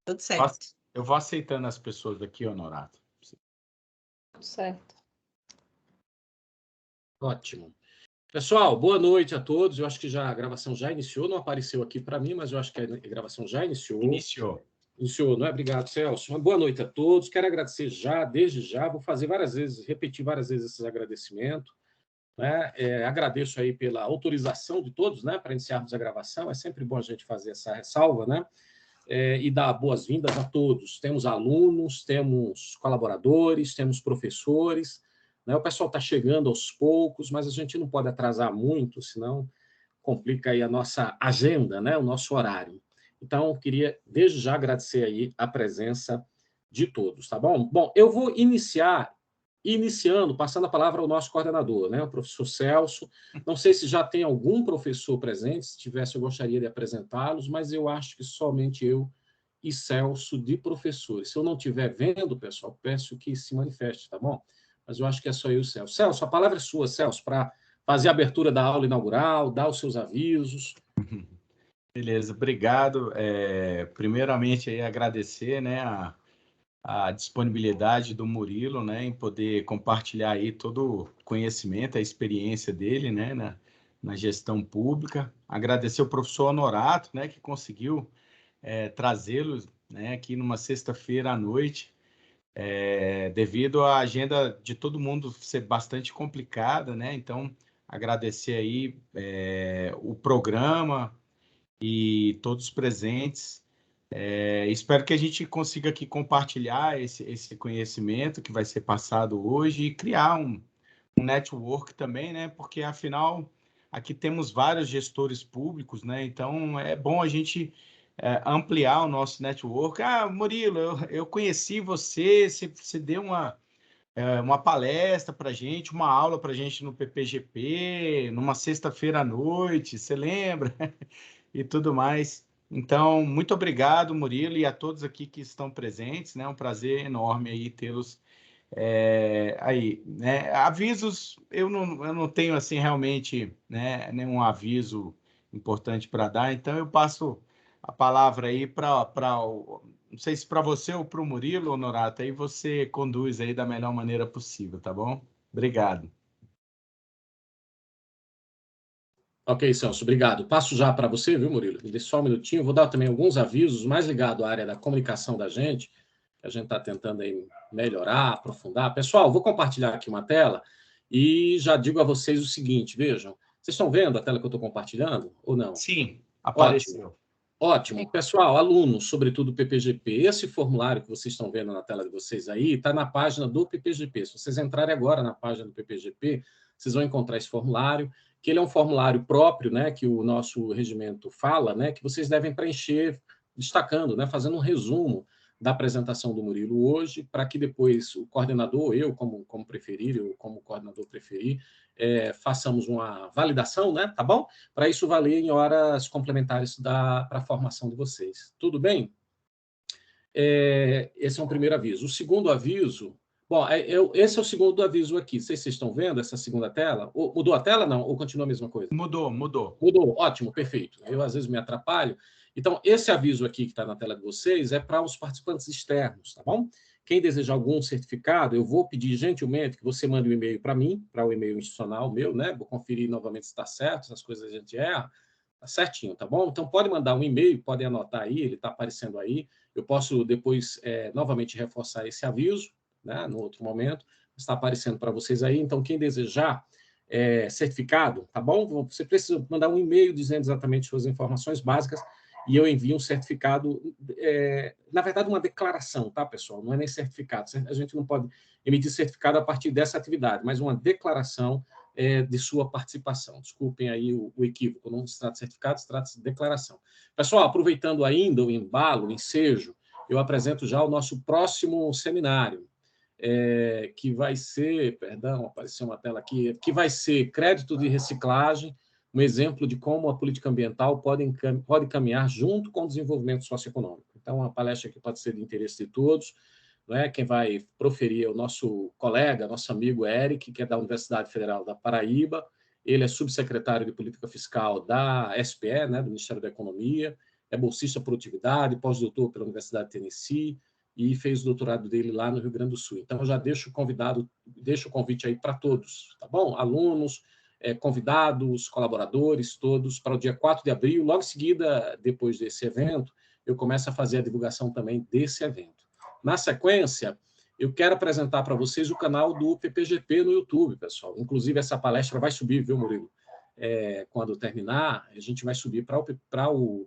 Tudo certo. Eu vou aceitando as pessoas daqui, Honorato. Certo. Ótimo. Pessoal, boa noite a todos. Eu acho que a gravação já iniciou, não apareceu aqui para mim, mas eu acho que a gravação já iniciou. Iniciou, não é? Obrigado, Celso. Uma boa noite a todos. Quero agradecer desde já, vou fazer repetir várias vezes esses agradecimentos. Né? Agradeço aí pela autorização de todos, né, para iniciarmos a gravação. É sempre bom a gente fazer essa ressalva, né? E dar boas-vindas a todos. Temos alunos, temos colaboradores, temos professores, né? O pessoal está chegando aos poucos, mas a gente não pode atrasar muito, senão complica aí a nossa agenda, né? O nosso horário. Então, eu queria, desde já, agradecer aí a presença de todos, tá bom? Bom, eu vou iniciando, passando a palavra ao nosso coordenador, né? O professor Celso. Não sei se já tem algum professor presente, se tivesse, eu gostaria de apresentá-los, mas eu acho que somente eu e Celso de professores. Se eu não estiver vendo, pessoal, peço que se manifeste, tá bom? Mas eu acho que é só eu e o Celso. Celso, a palavra é sua, Celso, para fazer a abertura da aula inaugural, dar os seus avisos. Beleza, obrigado. Primeiramente, aí, agradecer, né, a disponibilidade do Murilo, né, em poder compartilhar aí todo o conhecimento, a experiência dele, né, na gestão pública. Agradecer o professor Honorato, né, que conseguiu trazê-lo, né, aqui numa sexta-feira à noite, devido à agenda de todo mundo ser bastante complicada, né, então agradecer aí o programa e todos os presentes. Espero que a gente consiga aqui compartilhar esse conhecimento que vai ser passado hoje e criar um network também, né? Porque, afinal, aqui temos vários gestores públicos, né? Então, é bom a gente ampliar o nosso network. Ah, Murilo, eu conheci você deu uma palestra para a gente, uma aula para a gente no PPGP, numa sexta-feira à noite, você lembra? E tudo mais. Então, muito obrigado, Murilo, e a todos aqui que estão presentes, né? Um prazer enorme aí tê-los aí, né? Avisos, eu não tenho, assim, realmente, né, nenhum aviso importante para dar, então eu passo a palavra aí não sei se para você ou para o Murilo, Honorato, aí você conduz aí da melhor maneira possível, tá bom? Obrigado. Ok, Celso, obrigado. Passo já para você, viu, Murilo? Me dê só um minutinho. Vou dar também alguns avisos mais ligados à área da comunicação da gente, que a gente está tentando aí melhorar, aprofundar. Pessoal, vou compartilhar aqui uma tela e já digo a vocês o seguinte, vejam. Vocês estão vendo a tela que eu estou compartilhando ou não? Sim, apareceu. Ótimo. Pessoal, alunos, sobretudo do PPGP, esse formulário que vocês estão vendo na tela de vocês aí está na página do PPGP. Se vocês entrarem agora na página do PPGP, vocês vão encontrar esse formulário, que ele é um formulário próprio, né, que o nosso regimento fala, né, que vocês devem preencher destacando, né, fazendo um resumo da apresentação do Murilo hoje, para que depois o coordenador, eu como preferir, eu como coordenador preferir, façamos uma validação, né, tá bom? Para isso valer em horas complementares para a formação de vocês. Tudo bem? Esse é um primeiro aviso. O segundo aviso... Bom, esse é o segundo aviso aqui. Vocês estão vendo essa segunda tela? Mudou a tela, não? Ou continua a mesma coisa? Mudou. Mudou, ótimo, perfeito. Eu, às vezes, me atrapalho. Então, esse aviso aqui que está na tela de vocês é para os participantes externos, tá bom? Quem desejar algum certificado, eu vou pedir gentilmente que você mande um e-mail para mim, para o e-mail institucional meu, né? Vou conferir novamente se está certo, essas coisas a gente erra. Tá certinho, tá bom? Então, pode mandar um e-mail, pode anotar aí, ele está aparecendo aí. Eu posso depois, novamente, reforçar esse aviso, né? No outro momento. Está aparecendo para vocês aí. Então, quem desejar certificado, tá bom? Você precisa mandar um e-mail dizendo exatamente suas informações básicas e eu envio um certificado, na verdade, uma declaração, tá, pessoal? Não é nem certificado. A gente não pode emitir certificado a partir dessa atividade, mas uma declaração de sua participação. Desculpem aí o equívoco, não se trata de certificado, se trata de declaração. Pessoal, aproveitando ainda o embalo, o ensejo, eu apresento já o nosso próximo seminário, que vai ser, perdão, apareceu uma tela aqui, que vai ser crédito de reciclagem, um exemplo de como a política ambiental pode caminhar junto com o desenvolvimento socioeconômico. Então, a palestra aqui pode ser de interesse de todos, né? Quem vai proferir é o nosso colega, nosso amigo Eric, que é da Universidade Federal da Paraíba. Ele é subsecretário de Política Fiscal da SPE, né, do Ministério da Economia. é bolsista produtividade, pós-doutor pela Universidade de Tennessee e fez o doutorado dele lá no Rio Grande do Sul. Então, eu já deixo o convite aí para todos, tá bom? Alunos, convidados, colaboradores, todos, para o dia 4 de abril. Logo em seguida, depois desse evento, eu começo a fazer a divulgação também desse evento. Na sequência, eu quero apresentar para vocês o canal do PPGP no YouTube, pessoal. Inclusive, essa palestra vai subir, viu, Murilo? Quando terminar, a gente vai subir para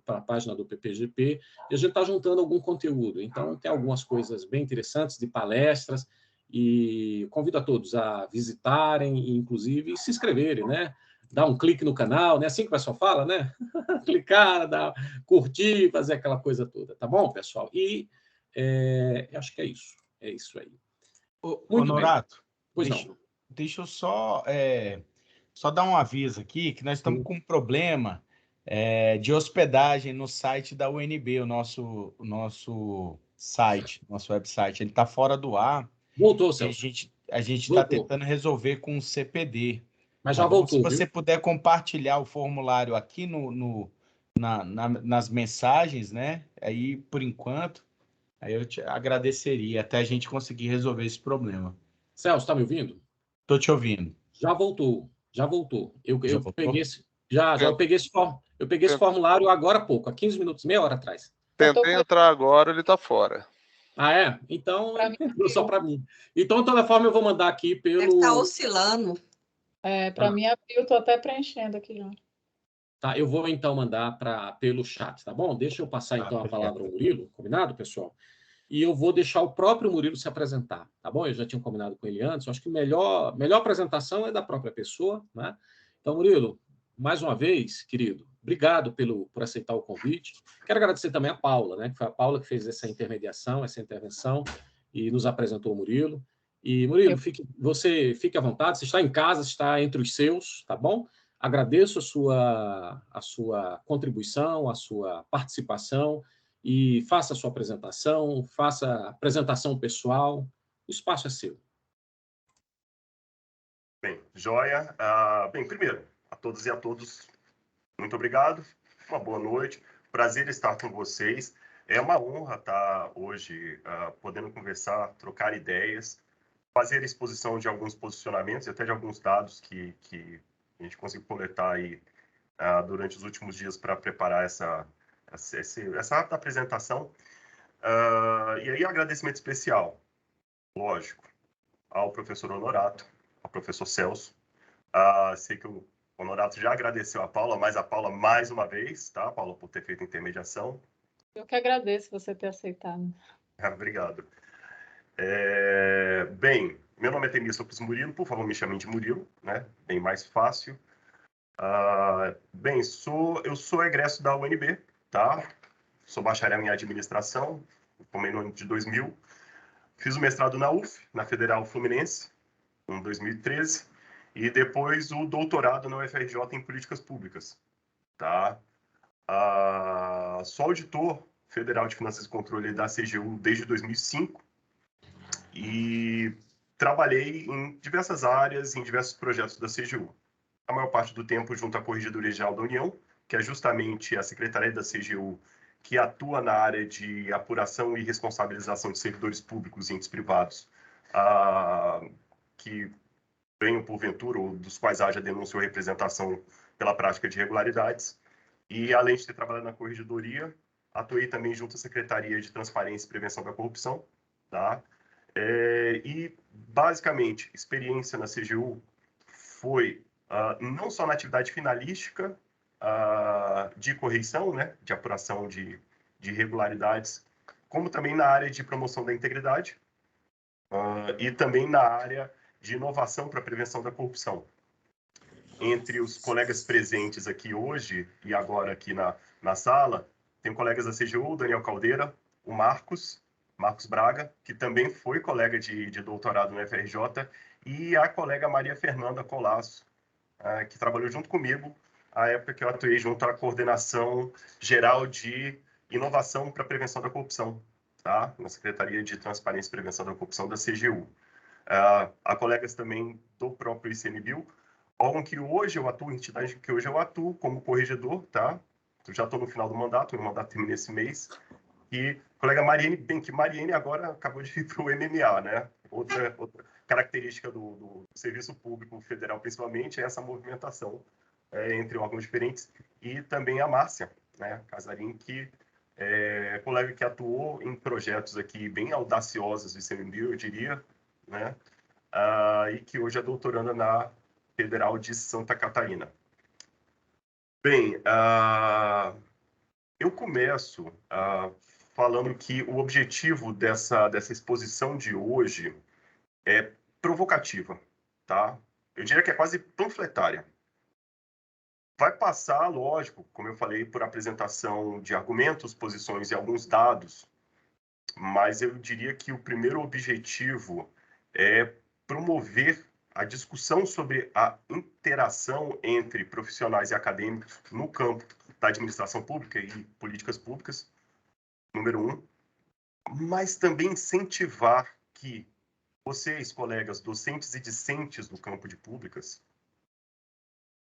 a página do PPGP e a gente está juntando algum conteúdo. Então, tem algumas coisas bem interessantes de palestras e convido a todos a visitarem e, inclusive, se inscreverem, né? Dar um clique no canal, né? Assim que o pessoal fala, né? Clicar, curtir, fazer aquela coisa toda, tá bom, pessoal? E acho que é isso. É isso aí. Muito Norato, bem. Pois não. Deixa eu só dar um aviso aqui, que nós estamos com um problema de hospedagem no site da UNB, o nosso site, nosso website. Ele está fora do ar. Voltou, Celso. A gente está tentando resolver com o CPD. Mas já voltou, se você puder compartilhar o formulário aqui nas mensagens, né? Aí, por enquanto, aí eu te agradeceria até a gente conseguir resolver esse problema. Celso, está me ouvindo? Estou te ouvindo. Já voltou. Eu voltou? peguei eu peguei esse formulário agora há pouco, há 15 minutos, meia hora atrás. Tentei entrar agora, ele está fora. Ah, é? Então, só para mim. Então, de toda forma, eu vou mandar aqui pelo... Deve estar oscilando. Para mim, abriu, estou até preenchendo aqui já. Tá, eu vou, então, mandar pelo chat, tá bom? Deixa eu passar, então, a palavra ao Murilo, combinado, pessoal? E eu vou deixar o próprio Murilo se apresentar, tá bom? Eu já tinha combinado com ele antes, eu acho que a melhor apresentação é da própria pessoa, né? Então, Murilo, mais uma vez, querido, obrigado por aceitar o convite. Quero agradecer também a Paula, né? Que foi a Paula que fez essa intermediação, essa intervenção e nos apresentou o Murilo. E, Murilo, você fique à vontade, você está em casa, está entre os seus, tá bom? Agradeço a sua contribuição, a sua participação e faça a sua apresentação, faça a apresentação pessoal. O espaço é seu. Bem, joia. Bem, primeiro, a todos e a todos, muito obrigado. Uma boa noite. Prazer estar com vocês. É uma honra estar hoje podendo conversar, trocar ideias, fazer a exposição de alguns posicionamentos e até de alguns dados que a gente conseguiu coletar aí durante os últimos dias para preparar essa apresentação. E aí, agradecimento especial, lógico, ao professor Honorato, ao professor Celso. Sei que o Honorato já agradeceu a Paula, mas a Paula mais uma vez, tá, Paula, por ter feito a intermediação. Eu que agradeço você ter aceitado. Obrigado. Bem, meu nome é Temir Lopes Murilo, por favor, me chamem de Murilo, né? Bem mais fácil. Bem, eu sou egresso da UNB, tá? Sou bacharel em administração, formei no ano de 2000. Fiz o mestrado na UF, na Federal Fluminense, em 2013, e depois o doutorado na UFRJ em políticas públicas, tá? Sou auditor federal de finanças e controle da CGU desde 2005 e trabalhei em diversas áreas, em diversos projetos da CGU. A maior parte do tempo junto à Corregedoria Geral da União, que é justamente a secretaria da CGU que atua na área de apuração e responsabilização de servidores públicos e entes privados, que venham porventura, ou dos quais haja denúncia ou representação pela prática de irregularidades. E, além de ter trabalhado na Corregedoria, atuei também junto à Secretaria de Transparência e Prevenção da Corrupção, tá? E, basicamente, experiência na CGU foi não só na atividade finalística de correição, né, de apuração de irregularidades, como também na área de promoção da integridade e também na área de inovação para a prevenção da corrupção. Entre os colegas presentes aqui hoje e agora aqui na sala, tem colegas da CGU, o Daniel Caldeira, o Marcos Braga, que também foi colega de doutorado no FRJ, e a colega Maria Fernanda Colasso, que trabalhou junto comigo à época que eu atuei junto à Coordenação Geral de Inovação para a Prevenção da Corrupção, tá? Na Secretaria de Transparência e Prevenção da Corrupção da CGU. Há colegas também do próprio ICMBio, órgão que hoje eu atuo, entidade que hoje eu atuo como corregedor, tá? eu já estou no final do mandato, meu mandato termina esse mês, e a colega Mariene, bem que Mariene agora acabou de ir para o MMA, né? Outra característica do serviço público federal, principalmente, é essa movimentação entre órgãos diferentes, e também a Márcia, né? Casarim, que é colega que atuou em projetos aqui bem audaciosos de ICMBio, eu diria, né? E que hoje é doutoranda na Federal de Santa Catarina. Bem, eu começo falando que o objetivo dessa exposição de hoje é provocativa, tá? Eu diria que é quase panfletária. Vai passar, lógico, como eu falei, por apresentação de argumentos, posições e alguns dados, mas eu diria que o primeiro objetivo é promover a discussão sobre a interação entre profissionais e acadêmicos no campo da administração pública e políticas públicas, número 1, mas também incentivar que vocês, colegas docentes e discentes do campo de públicas,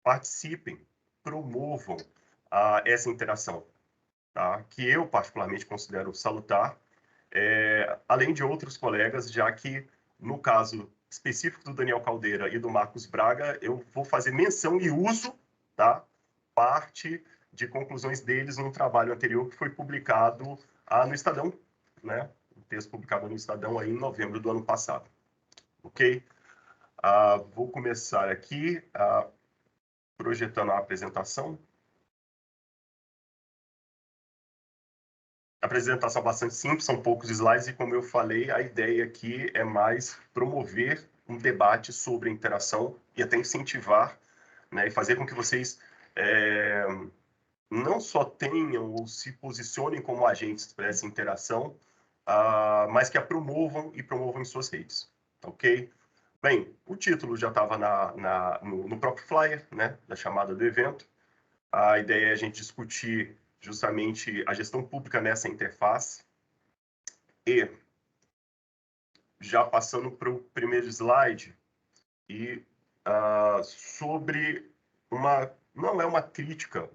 participem, promovam essa interação, tá? Que eu particularmente considero salutar, além de outros colegas, já que no caso específico do Daniel Caldeira e do Marcos Braga, eu vou fazer menção e uso, tá? Parte de conclusões deles num trabalho anterior que foi publicado no Estadão, né? Um texto publicado no Estadão aí em novembro do ano passado. Ok? Vou começar aqui projetando a apresentação. A apresentação é bastante simples, são poucos slides e, como eu falei, a ideia aqui é mais promover um debate sobre a interação e até incentivar, né, e fazer com que vocês não só tenham ou se posicionem como agentes para essa interação, mas que a promovam e promovam em suas redes, ok? Bem, o título já estava no próprio flyer, né, da chamada do evento. A ideia é a gente discutir justamente a gestão pública nessa interface. E, já passando para o primeiro slide, sobre não é uma crítica,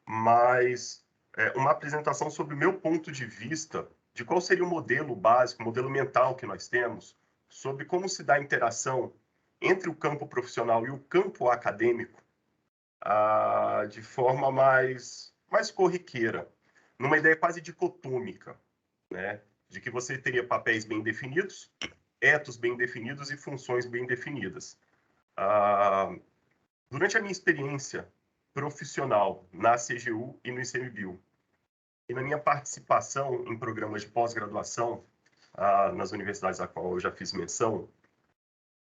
mas uma apresentação sobre o meu ponto de vista de qual seria o modelo básico, o modelo mental que nós temos, sobre como se dá a interação entre o campo profissional e o campo acadêmico de forma mais corriqueira, numa ideia quase dicotômica, né? De que você teria papéis bem definidos, etos bem definidos e funções bem definidas. Durante a minha experiência profissional na CGU e no ICMBio, e na minha participação em programas de pós-graduação nas universidades a qual eu já fiz menção,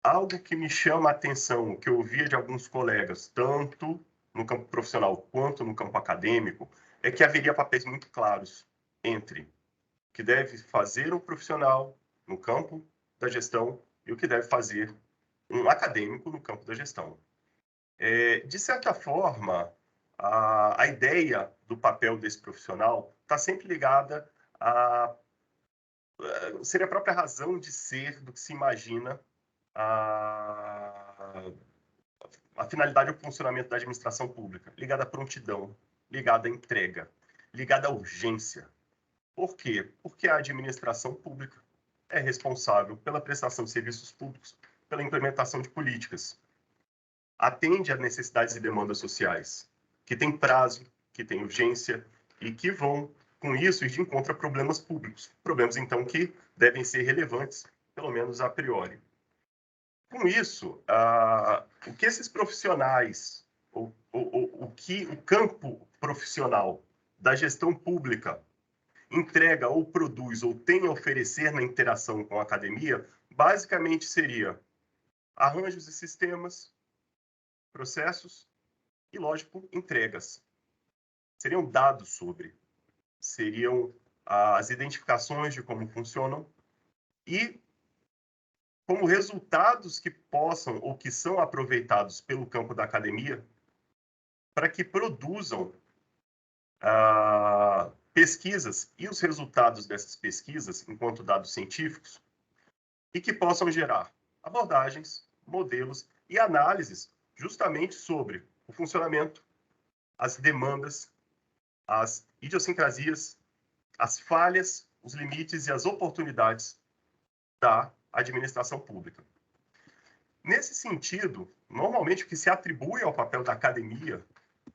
algo que me chama a atenção, que eu ouvia de alguns colegas, tanto no campo profissional quanto no campo acadêmico, é que haveria papéis muito claros entre o que deve fazer um profissional no campo da gestão e o que deve fazer um acadêmico no campo da gestão. De certa forma, a ideia do papel desse profissional está sempre ligada seria a própria razão de ser do que se imagina a finalidade ou funcionamento da administração pública, ligada à prontidão, ligada à entrega, ligada à urgência. Por quê? Porque a administração pública é responsável pela prestação de serviços públicos, pela implementação de políticas. Atende a necessidades e demandas sociais, que têm prazo, que têm urgência e que vão, com isso, ir de encontro a problemas públicos. Problemas, então, que devem ser relevantes, pelo menos a priori. Com isso, o que esses profissionais, o que o campo profissional da gestão pública entrega ou produz ou tem a oferecer na interação com a academia, basicamente seria arranjos de sistemas, processos e, lógico, entregas. Seriam dados sobre, seriam as identificações de como funcionam e como resultados que possam ou que são aproveitados pelo campo da academia para que produzam pesquisas e os resultados dessas pesquisas, enquanto dados científicos, e que possam gerar abordagens, modelos e análises justamente sobre o funcionamento, as demandas as idiosincrasias, as falhas, os limites e as oportunidades da administração pública. Nesse sentido, normalmente o que se atribui ao papel da academia,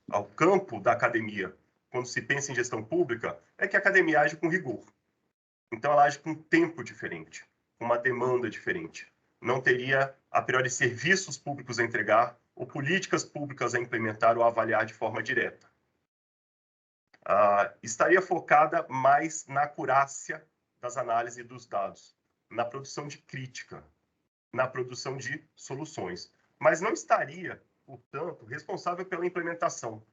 ao campo da academia, quando se pensa em gestão pública, é que a academia age com rigor. Então, ela age com um tempo diferente, com uma demanda diferente. Não teria, a priori, serviços públicos a entregar ou políticas públicas a implementar ou avaliar de forma direta. Estaria focada mais na acurácia das análises e dos dados, na produção de crítica, na produção de soluções, mas não estaria, portanto, responsável pela implementação.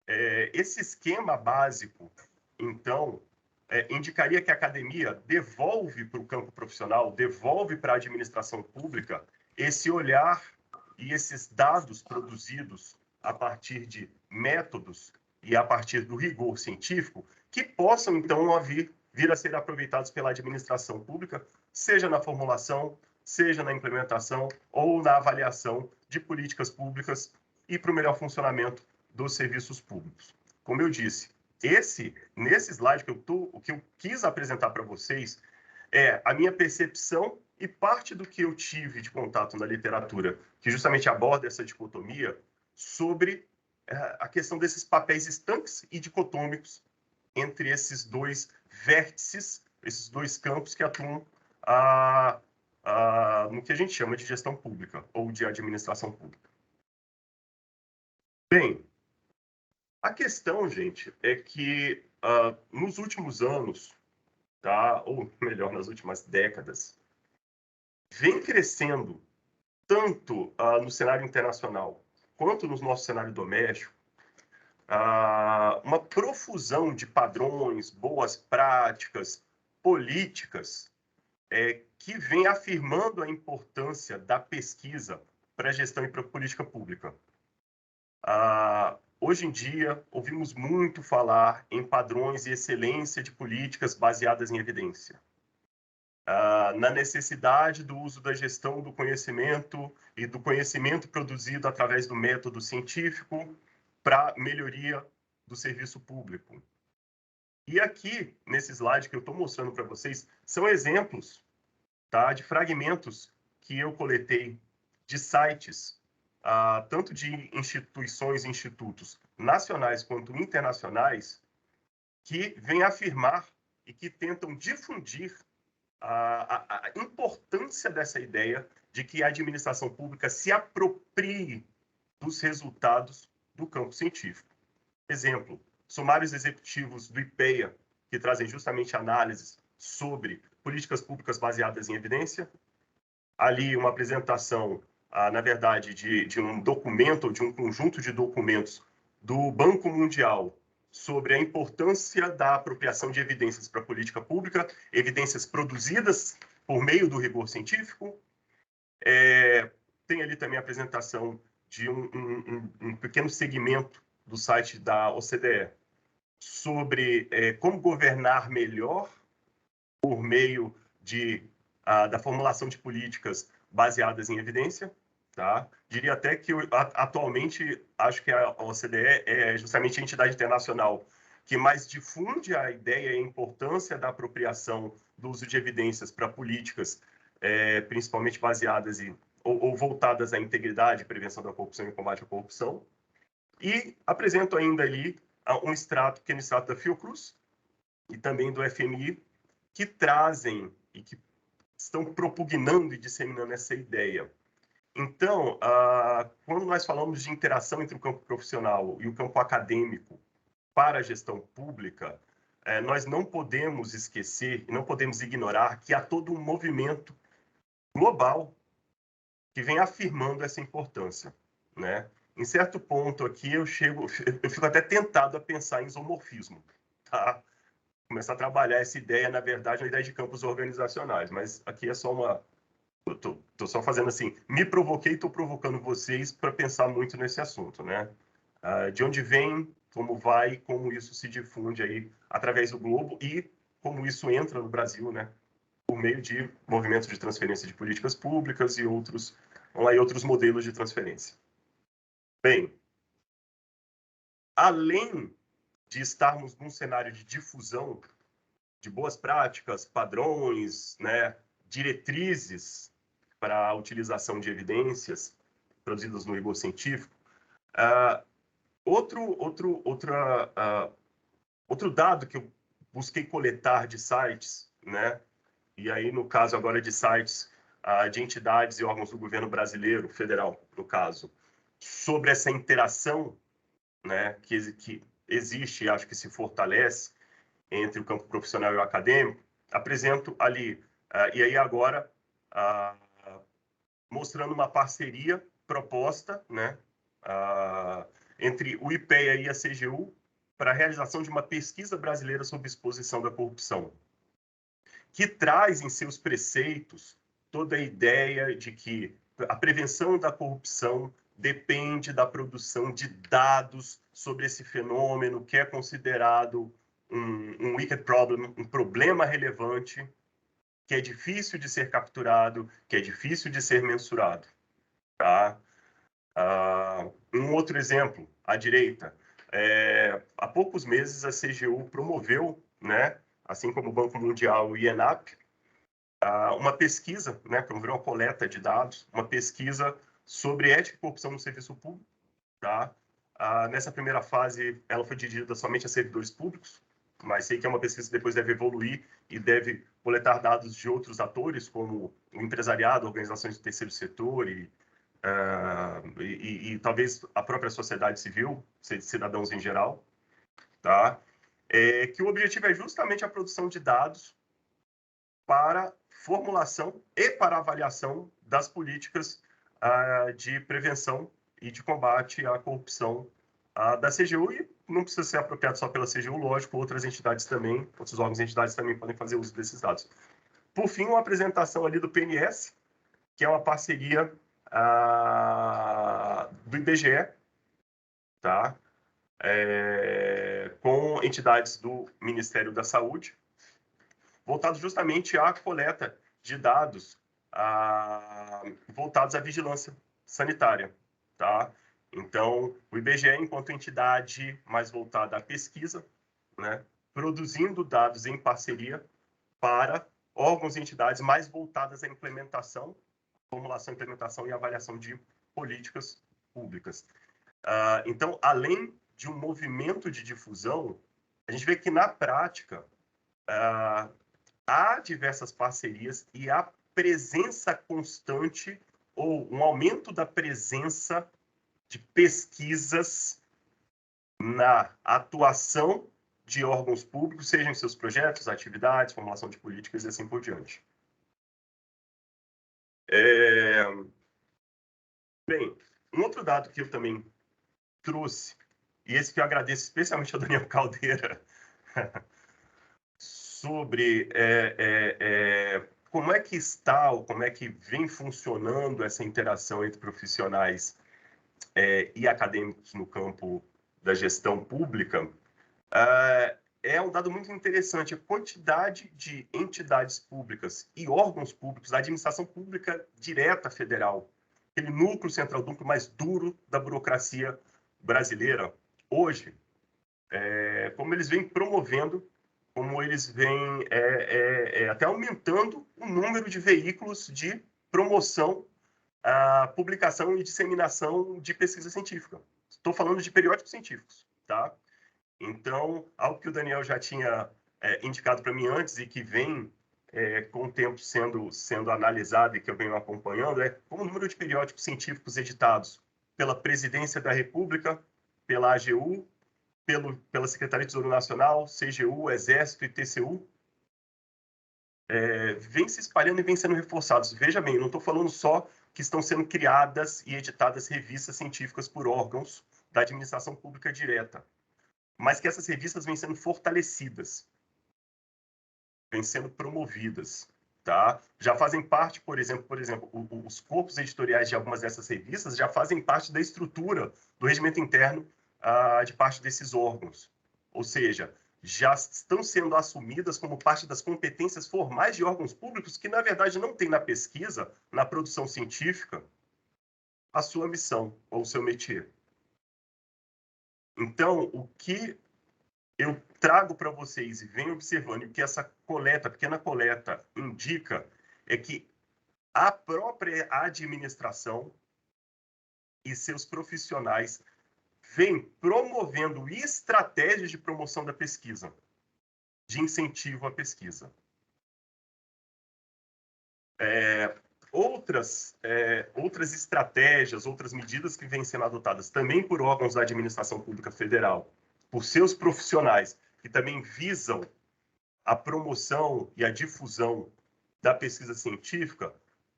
Esse esquema básico, então, indicaria que a academia devolve para o campo profissional, devolve para a administração pública esse olhar e esses dados produzidos a partir de métodos e a partir do rigor científico que possam, então, vir a ser aproveitados pela administração pública, seja na formulação, seja na implementação ou na avaliação de políticas públicas e para o melhor funcionamento dos serviços públicos. Como eu disse, nesse slide o que eu quis apresentar para vocês é a minha percepção e parte do que eu tive de contato na literatura, que justamente aborda essa dicotomia sobre a questão desses papéis estanques e dicotômicos entre esses dois vértices, esses dois campos que atuam no que a gente chama de gestão pública ou de administração pública. Bem, a questão, gente, é que nos últimos anos, tá, ou melhor, nas últimas décadas, vem crescendo, tanto no cenário internacional quanto no nosso cenário doméstico, uma profusão de padrões, boas práticas, políticas, que vem afirmando a importância da pesquisa para a gestão e para a política pública. Hoje em dia, ouvimos muito falar em padrões e excelência de políticas baseadas em evidência. Na necessidade do uso da gestão do conhecimento e do conhecimento produzido através do método científico para melhoria do serviço público. E aqui, nesse slide que eu estou mostrando para vocês, são exemplos, tá, de fragmentos que eu coletei de sites, tanto de instituições e institutos nacionais quanto internacionais, que vêm afirmar e que tentam difundir a importância dessa ideia de que a administração pública se aproprie dos resultados do campo científico. Exemplo, sumários executivos do IPEA, que trazem justamente análises sobre políticas públicas baseadas em evidência. Ali, uma apresentação, na verdade, de um documento, ou de um conjunto de documentos do Banco Mundial sobre a importância da apropriação de evidências para a política pública, evidências produzidas por meio do rigor científico. Tem ali também a apresentação de um pequeno segmento do site da OCDE sobre como governar melhor por meio da formulação de políticas baseadas em evidência. Tá? Diria até que, atualmente, acho que a OCDE é justamente a entidade internacional que mais difunde a ideia e a importância da apropriação do uso de evidências para políticas, principalmente baseadas ou voltadas à integridade, prevenção da corrupção e combate à corrupção. E apresento ainda ali um pequeno extrato da Fiocruz e também do FMI, que trazem e que estão propugnando e disseminando essa ideia. Então, quando nós falamos de interação entre o campo profissional e o campo acadêmico para a gestão pública, nós não podemos esquecer e não podemos ignorar que há todo um movimento global que vem afirmando essa importância, né? Em certo ponto aqui eu fico até tentado a pensar em isomorfismo, tá? Começar a trabalhar essa ideia, na verdade, uma ideia de campos organizacionais, mas aqui é só uma... Estou só fazendo assim, me provoquei e estou provocando vocês para pensar muito nesse assunto, né? De onde vem, como vai, como isso se difunde aí através do globo e como isso entra no Brasil, né? Por meio de movimentos de transferência de políticas públicas e outros modelos de transferência. Bem, além de estarmos num cenário de difusão de boas práticas, padrões, né, diretrizes para a utilização de evidências produzidas no rigor científico, outro dado que eu busquei coletar de sites, né, e aí no caso agora de sites de entidades e órgãos do governo brasileiro, federal, no caso, sobre essa interação, né, que existe e acho que se fortalece entre o campo profissional e o acadêmico, apresento ali, e aí agora, mostrando uma parceria proposta, né, entre o IPEA e a CGU para a realização de uma pesquisa brasileira sobre exposição da corrupção, que traz em seus preceitos toda a ideia de que a prevenção da corrupção depende da produção de dados sobre esse fenômeno, que é considerado um wicked problem, um problema relevante, que é difícil de ser capturado, que é difícil de ser mensurado. Tá? Um outro exemplo, à direita. Há poucos meses, a CGU promoveu, né, assim como o Banco Mundial e o IENAP, uma pesquisa, né, promoveu uma coleta de dados, uma pesquisa sobre ética e corrupção no serviço público. Tá? Nessa primeira fase, ela foi dirigida somente a servidores públicos, mas sei que é uma pesquisa que depois deve evoluir e deve coletar dados de outros atores, como o empresariado, organizações do terceiro setor e talvez a própria sociedade civil, cidadãos em geral, tá? Que o objetivo é justamente a produção de dados para formulação e para avaliação das políticas de prevenção e de combate à corrupção da CGU, e não precisa ser apropriado só pela CGU, lógico, outras entidades também, outros órgãos e entidades também podem fazer uso desses dados. Por fim, uma apresentação ali do PNS, que é uma parceria do IBGE, tá? Com entidades do Ministério da Saúde, voltado justamente à coleta de dados voltados à vigilância sanitária. Tá? Então, o IBGE, enquanto entidade mais voltada à pesquisa, né, produzindo dados em parceria para órgãos e entidades mais voltadas à implementação, formulação, implementação e avaliação de políticas públicas. Então, além de um movimento de difusão, a gente vê que, na prática, há diversas parcerias e há presença constante ou um aumento da presença de pesquisas na atuação de órgãos públicos, sejam em seus projetos, atividades, formulação de políticas e assim por diante. Bem, um outro dado que eu também trouxe, e esse que eu agradeço especialmente ao Daniel Caldeira, sobre como é que está, ou como é que vem funcionando essa interação entre profissionais e acadêmicos no campo da gestão pública, é um dado muito interessante. A quantidade de entidades públicas e órgãos públicos da administração pública direta federal, aquele núcleo central, o núcleo mais duro da burocracia brasileira, hoje, como eles vêm promovendo, como eles vêm até aumentando o número de veículos de promoção, publicação e disseminação de pesquisa científica. Estou falando de periódicos científicos, tá? Então, algo que o Daniel já tinha indicado para mim antes e que vem com o tempo sendo analisado e que eu venho acompanhando, como o número de periódicos científicos editados pela Presidência da República, pela AGU, pela Secretaria de Tesouro Nacional, CGU, Exército e TCU, vem se espalhando e vem sendo reforçados. Veja bem, eu não estou falando só que estão sendo criadas e editadas revistas científicas por órgãos da administração pública direta, mas que essas revistas vêm sendo fortalecidas, vêm sendo promovidas. Tá? Já fazem parte, por exemplo, os corpos editoriais de algumas dessas revistas já fazem parte da estrutura do regimento interno de parte desses órgãos. Ou seja, já estão sendo assumidas como parte das competências formais de órgãos públicos que, na verdade, não têm na pesquisa, na produção científica, a sua missão ou o seu métier. Então, o que eu trago para vocês e venho observando, e que essa pequena coleta indica, é que a própria administração e seus profissionais vêm promovendo estratégias de promoção da pesquisa, de incentivo à pesquisa. Outras estratégias, outras medidas que vêm sendo adotadas também por órgãos da administração pública federal, por seus profissionais, que também visam a promoção e a difusão da pesquisa científica,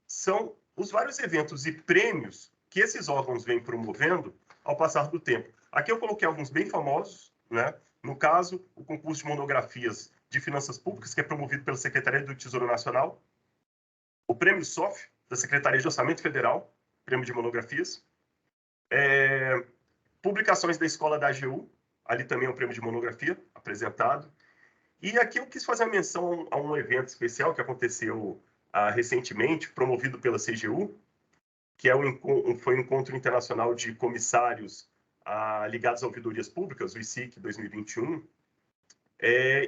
são os vários eventos e prêmios que esses órgãos vêm promovendo ao passar do tempo. Aqui eu coloquei alguns bem famosos, né? No caso, o concurso de monografias de finanças públicas, que é promovido pela Secretaria do Tesouro Nacional, o Prêmio SOF, da Secretaria de Orçamento Federal, Prêmio de Monografias, publicações da Escola da AGU, ali também é um prêmio de monografia apresentado. E aqui eu quis fazer a menção a um evento especial que aconteceu recentemente, promovido pela CGU, que foi um encontro internacional de comissários ligados a ouvidorias públicas, o ICIC 2021,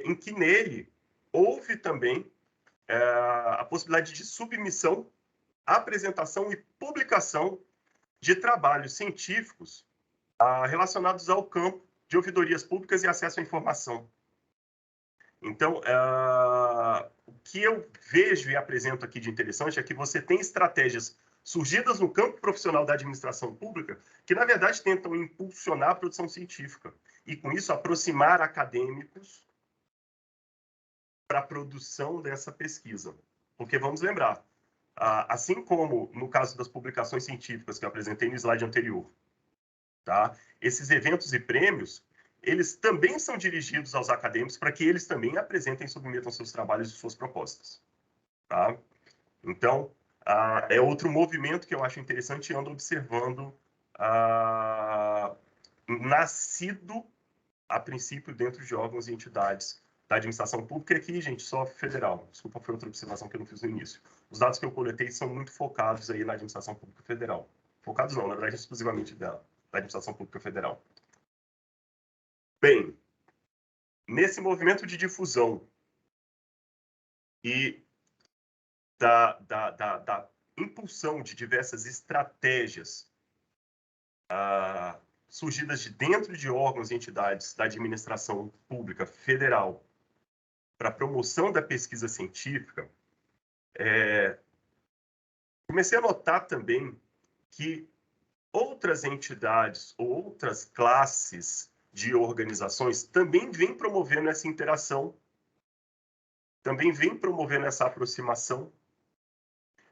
em que nele houve também a possibilidade de submissão, apresentação e publicação de trabalhos científicos relacionados ao campo de ouvidorias públicas e acesso à informação. Então, o que eu vejo e apresento aqui de interessante é que você tem estratégias surgidas no campo profissional da administração pública que, na verdade, tentam impulsionar a produção científica e, com isso, aproximar acadêmicos para a produção dessa pesquisa. Porque, vamos lembrar, assim como no caso das publicações científicas que eu apresentei no slide anterior, tá? Esses eventos e prêmios, eles também são dirigidos aos acadêmicos para que eles também apresentem e submetam seus trabalhos e suas propostas. Tá? Então, é outro movimento que eu acho interessante e ando observando, nascido, a princípio, dentro de órgãos e entidades da administração pública, e aqui, gente, só federal. Desculpa, foi outra observação que eu não fiz no início. Os dados que eu coletei são muito focados aí na administração pública federal. Focados não, na verdade, exclusivamente da administração pública federal. Bem, nesse movimento de difusão e da impulsão de diversas estratégias surgidas de dentro de órgãos e entidades da administração pública federal para a promoção da pesquisa científica, comecei a notar também que outras entidades ou outras classes de organizações também vêm promovendo essa interação, também vêm promovendo essa aproximação.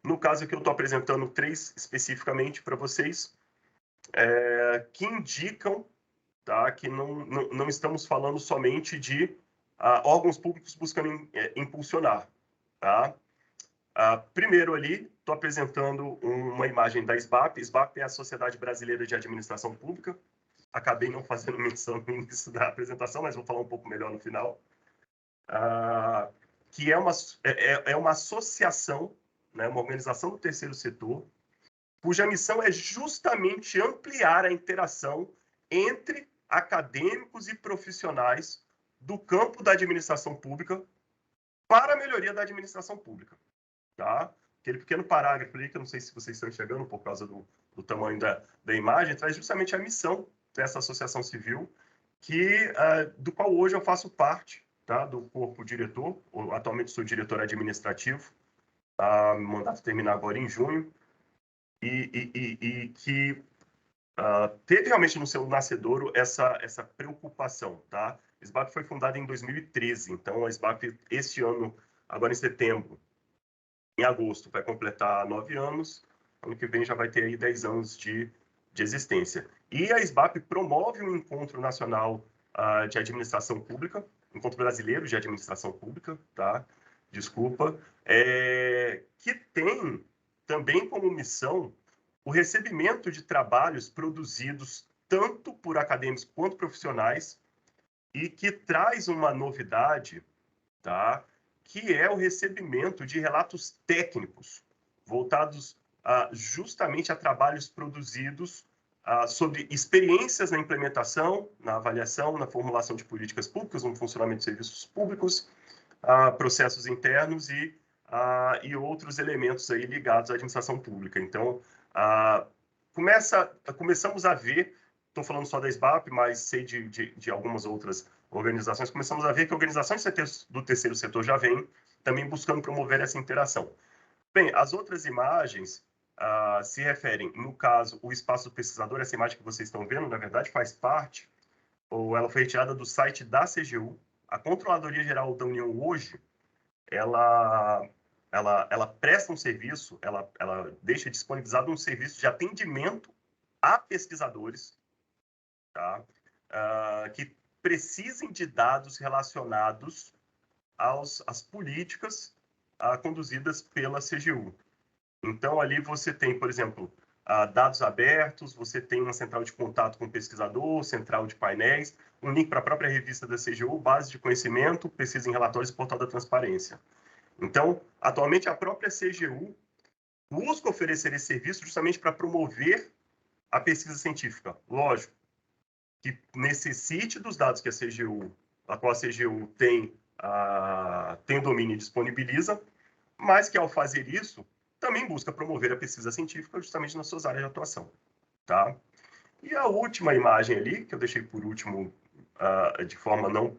No caso aqui eu estou apresentando 3 especificamente para vocês, que indicam, tá, que não estamos falando somente de órgãos públicos buscando impulsionar. Tá? Primeiro ali, estou apresentando uma imagem da SBAP. SBAP é a Sociedade Brasileira de Administração Pública. Acabei não fazendo menção no início da apresentação, mas vou falar um pouco melhor no final. Que é uma associação, né, uma organização do terceiro setor, cuja missão é justamente ampliar a interação entre acadêmicos e profissionais do campo da administração pública para a melhoria da administração pública. Tá? Aquele pequeno parágrafo ali, que eu não sei se vocês estão enxergando por causa do tamanho da imagem, traz justamente a missão dessa associação civil, do qual hoje eu faço parte, tá, do corpo diretor. Atualmente sou diretor administrativo, meu mandato terminar agora em junho, e que teve realmente no seu nascedouro essa preocupação. Tá? A SBAP foi fundada em 2013, então a SBAP, este ano, agora em setembro, em agosto, vai completar 9 anos, ano que vem já vai ter aí 10 anos de existência. E a SBAP promove um encontro nacional de administração pública, encontro brasileiro de administração pública, tá? Desculpa, que tem também como missão o recebimento de trabalhos produzidos tanto por acadêmicos quanto profissionais e que traz uma novidade, tá? Que é o recebimento de relatos técnicos voltados justamente a trabalhos produzidos sobre experiências na implementação, na avaliação, na formulação de políticas públicas, no funcionamento de serviços públicos, processos internos e outros elementos aí ligados à administração pública. Então, começamos a ver, estou falando só da SBAP, mas sei de algumas outras organizações, começamos a ver que organizações do terceiro setor já vêm também buscando promover essa interação. Bem, as outras imagens se referem, no caso, o espaço do pesquisador, essa imagem que vocês estão vendo, na verdade, faz parte, ou ela foi retirada do site da CGU. A Controladoria Geral da União hoje, ela presta um serviço, ela deixa disponibilizado um serviço de atendimento a pesquisadores, tá? Que precisem de dados relacionados às políticas conduzidas pela CGU. Então, ali você tem, por exemplo, dados abertos, você tem uma central de contato com o pesquisador, central de painéis, um link para a própria revista da CGU, base de conhecimento, pesquisa em relatórios e portal da transparência. Então, atualmente, a própria CGU busca oferecer esse serviço justamente para promover a pesquisa científica. Lógico, que necessite dos dados que a qual a CGU tem domínio e disponibiliza, mas que, ao fazer isso, também busca promover a pesquisa científica justamente nas suas áreas de atuação, tá? E a última imagem ali, que eu deixei por último de forma não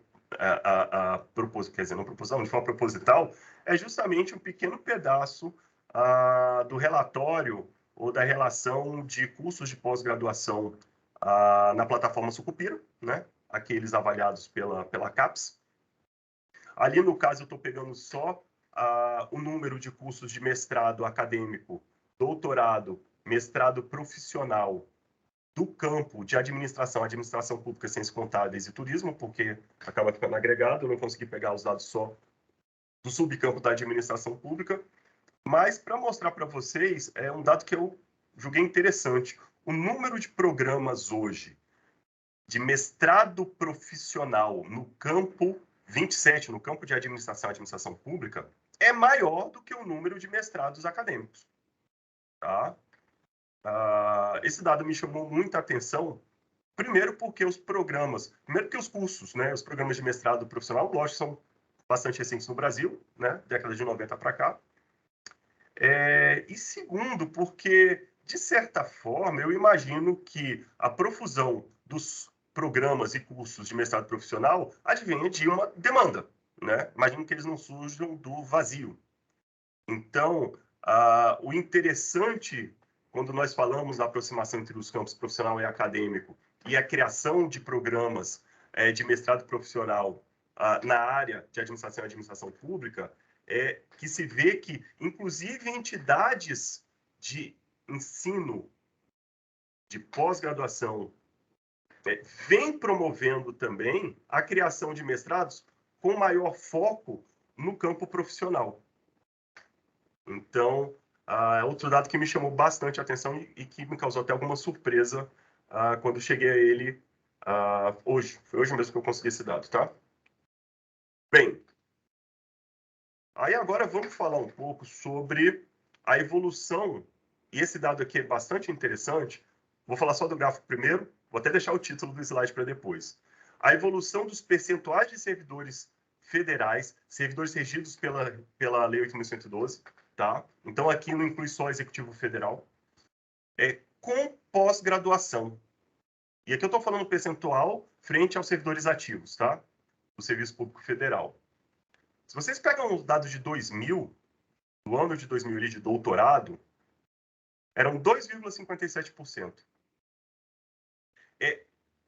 de forma proposital, é justamente um pequeno pedaço do relatório ou da relação de cursos de pós-graduação na plataforma Sucupira, né? Aqueles avaliados pela CAPES. Ali, no caso, eu estou pegando só o número de cursos de mestrado acadêmico, doutorado, mestrado profissional do campo de administração pública, ciências contábeis e turismo, porque acaba ficando agregado, eu não consegui pegar os dados só do subcampo da administração pública, mas para mostrar para vocês, é um dado que eu julguei interessante. O número de programas hoje de mestrado profissional no campo 27, no campo de administração pública, é maior do que o número de mestrados acadêmicos. Tá? Esse dado me chamou muita atenção, primeiro porque os cursos, né, os programas de mestrado profissional, lógico, são bastante recentes no Brasil, né, década de 90 para cá. E segundo, porque, de certa forma, eu imagino que a profusão dos programas e cursos de mestrado profissional advém de uma demanda, né? Imagino que eles não surjam do vazio. Então, o interessante, quando nós falamos da aproximação entre os campos profissional e acadêmico e a criação de programas de mestrado profissional na área de administração e administração pública, é que se vê que, inclusive, entidades de ensino, de pós-graduação, vem promovendo também a criação de mestrados com maior foco no campo profissional. Então, outro dado que me chamou bastante a atenção e que me causou até alguma surpresa quando cheguei a ele hoje. Foi hoje mesmo que eu consegui esse dado, tá? Bem, aí agora vamos falar um pouco sobre a evolução, e esse dado aqui é bastante interessante. Vou falar só do gráfico primeiro, vou até deixar o título do slide para depois. A evolução dos percentuais de servidores federais, servidores regidos pela Lei 8.112, tá? Então, aqui não inclui só Executivo Federal, com pós-graduação. E aqui eu estou falando percentual frente aos servidores ativos, tá? Do Serviço Público Federal. Se vocês pegam os dados de 2000, do ano de 2000 ali, de doutorado, eram 2,57%.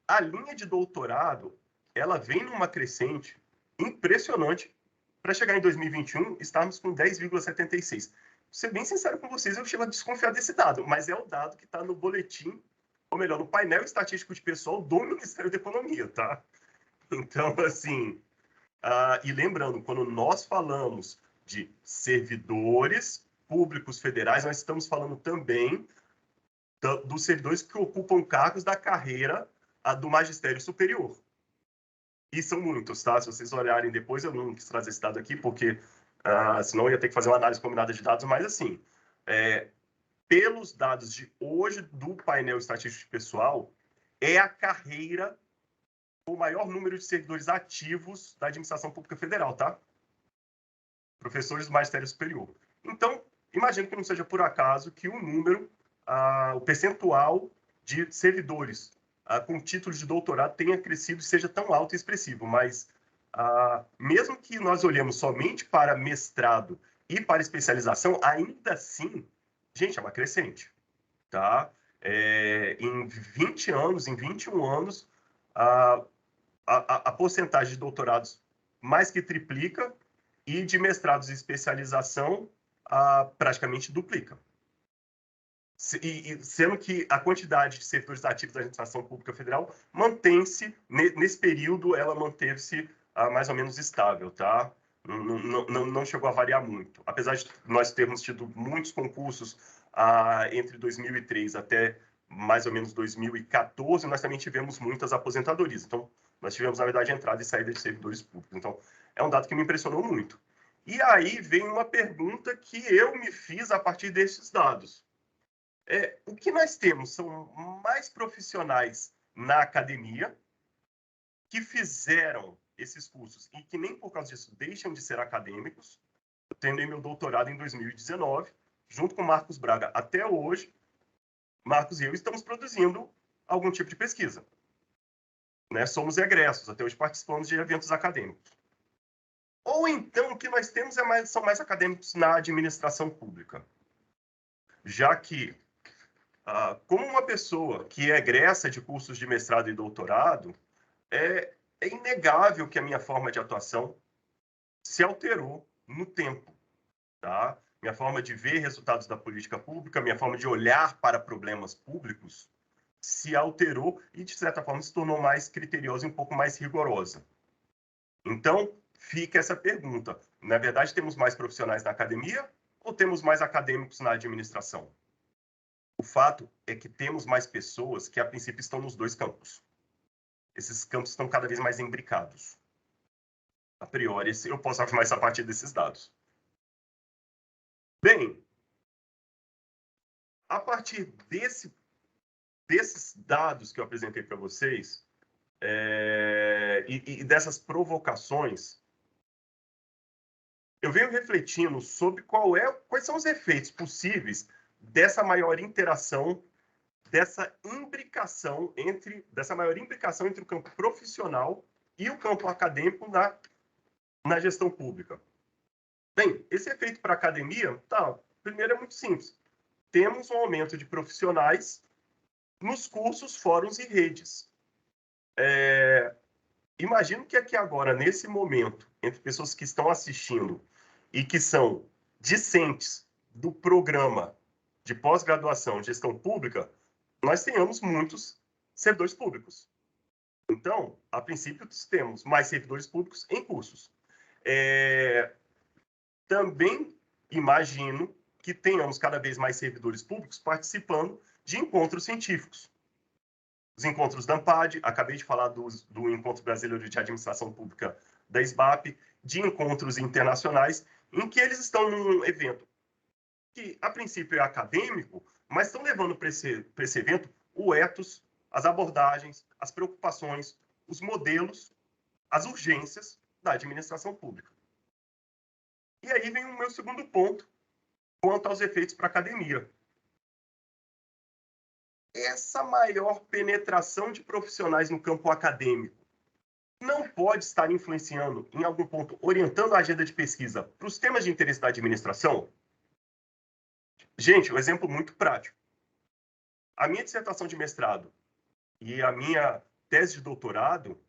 A linha de doutorado, ela vem numa crescente impressionante para chegar em 2021, estarmos com 10,76%. Vou ser bem sincero com vocês, eu chego a desconfiar desse dado, mas é o dado que está no boletim, ou melhor, no painel estatístico de pessoal do Ministério da Economia, tá? Então, assim, e lembrando, quando nós falamos de servidores públicos federais, nós estamos falando também dos servidores que ocupam cargos da carreira do magistério superior. E são muitos, tá? Se vocês olharem depois, eu não quis trazer esse dado aqui, porque senão eu ia ter que fazer uma análise combinada de dados, mas assim, pelos dados de hoje do painel estatístico pessoal, é a carreira com o maior número de servidores ativos da administração pública federal, tá? Professores do magistério superior. Então, imagino que não seja por acaso que o número, o percentual de servidores com título de doutorado tenha crescido e seja tão alto e expressivo, mas mesmo que nós olhemos somente para mestrado e para especialização, ainda assim, gente, é uma crescente, tá? Em 20 anos, em 21 anos, a porcentagem de doutorados mais que triplica e de mestrados e especialização praticamente duplica. Sendo que a quantidade de servidores ativos da administração pública federal mantém-se, nesse período, ela manteve-se mais ou menos estável, tá? Não chegou a variar muito. Apesar de nós termos tido muitos concursos entre 2003 até mais ou menos 2014, nós também tivemos muitas aposentadorias. Então, nós tivemos, na verdade, entrada e saída de servidores públicos. Então, é um dado que me impressionou muito. E aí vem uma pergunta que eu me fiz a partir desses dados. O que nós temos são mais profissionais na academia que fizeram esses cursos e que nem por causa disso deixam de ser acadêmicos. Eu terminei meu doutorado em 2019, junto com Marcos Braga. Até hoje, Marcos e eu estamos produzindo algum tipo de pesquisa. Né? Somos egressos, até hoje participamos de eventos acadêmicos. Ou então, o que nós temos são mais acadêmicos na administração pública. Já que, como uma pessoa que é egressa de cursos de mestrado e doutorado, é inegável que a minha forma de atuação se alterou no tempo. Tá? Minha forma de ver resultados da política pública, minha forma de olhar para problemas públicos se alterou e, de certa forma, se tornou mais criteriosa e um pouco mais rigorosa. Então, fica essa pergunta. Na verdade, temos mais profissionais na academia ou temos mais acadêmicos na administração? O fato é que temos mais pessoas que, a princípio, estão nos dois campos. Esses campos estão cada vez mais imbricados. A priori, eu posso afirmar isso a partir desses dados. Bem, a partir desses dados que eu apresentei para vocês, e dessas provocações, eu venho refletindo sobre quais são os efeitos possíveis dessa maior interação, dessa maior imbricação entre o campo profissional e o campo acadêmico na gestão pública. Bem, esse efeito para a academia, primeiro é muito simples. Temos um aumento de profissionais nos cursos, fóruns e redes. Imagino que aqui agora, nesse momento, entre pessoas que estão assistindo e que são discentes do programa de pós-graduação em gestão pública, nós tenhamos muitos servidores públicos. Então, a princípio, temos mais servidores públicos em cursos. Também imagino que tenhamos cada vez mais servidores públicos participando de encontros científicos. Os encontros da ANPAD, acabei de falar do Encontro Brasileiro de Administração Pública da SBAP, de encontros internacionais, em que eles estão num evento que, a princípio, é acadêmico, mas estão levando para esse evento o ethos, as abordagens, as preocupações, os modelos, as urgências da administração pública. E aí vem o meu segundo ponto, quanto aos efeitos para a academia. Essa maior penetração de profissionais no campo acadêmico não pode estar influenciando, em algum ponto, orientando a agenda de pesquisa para os temas de interesse da administração? Gente, um exemplo muito prático. A minha dissertação de mestrado e a minha tese de doutorado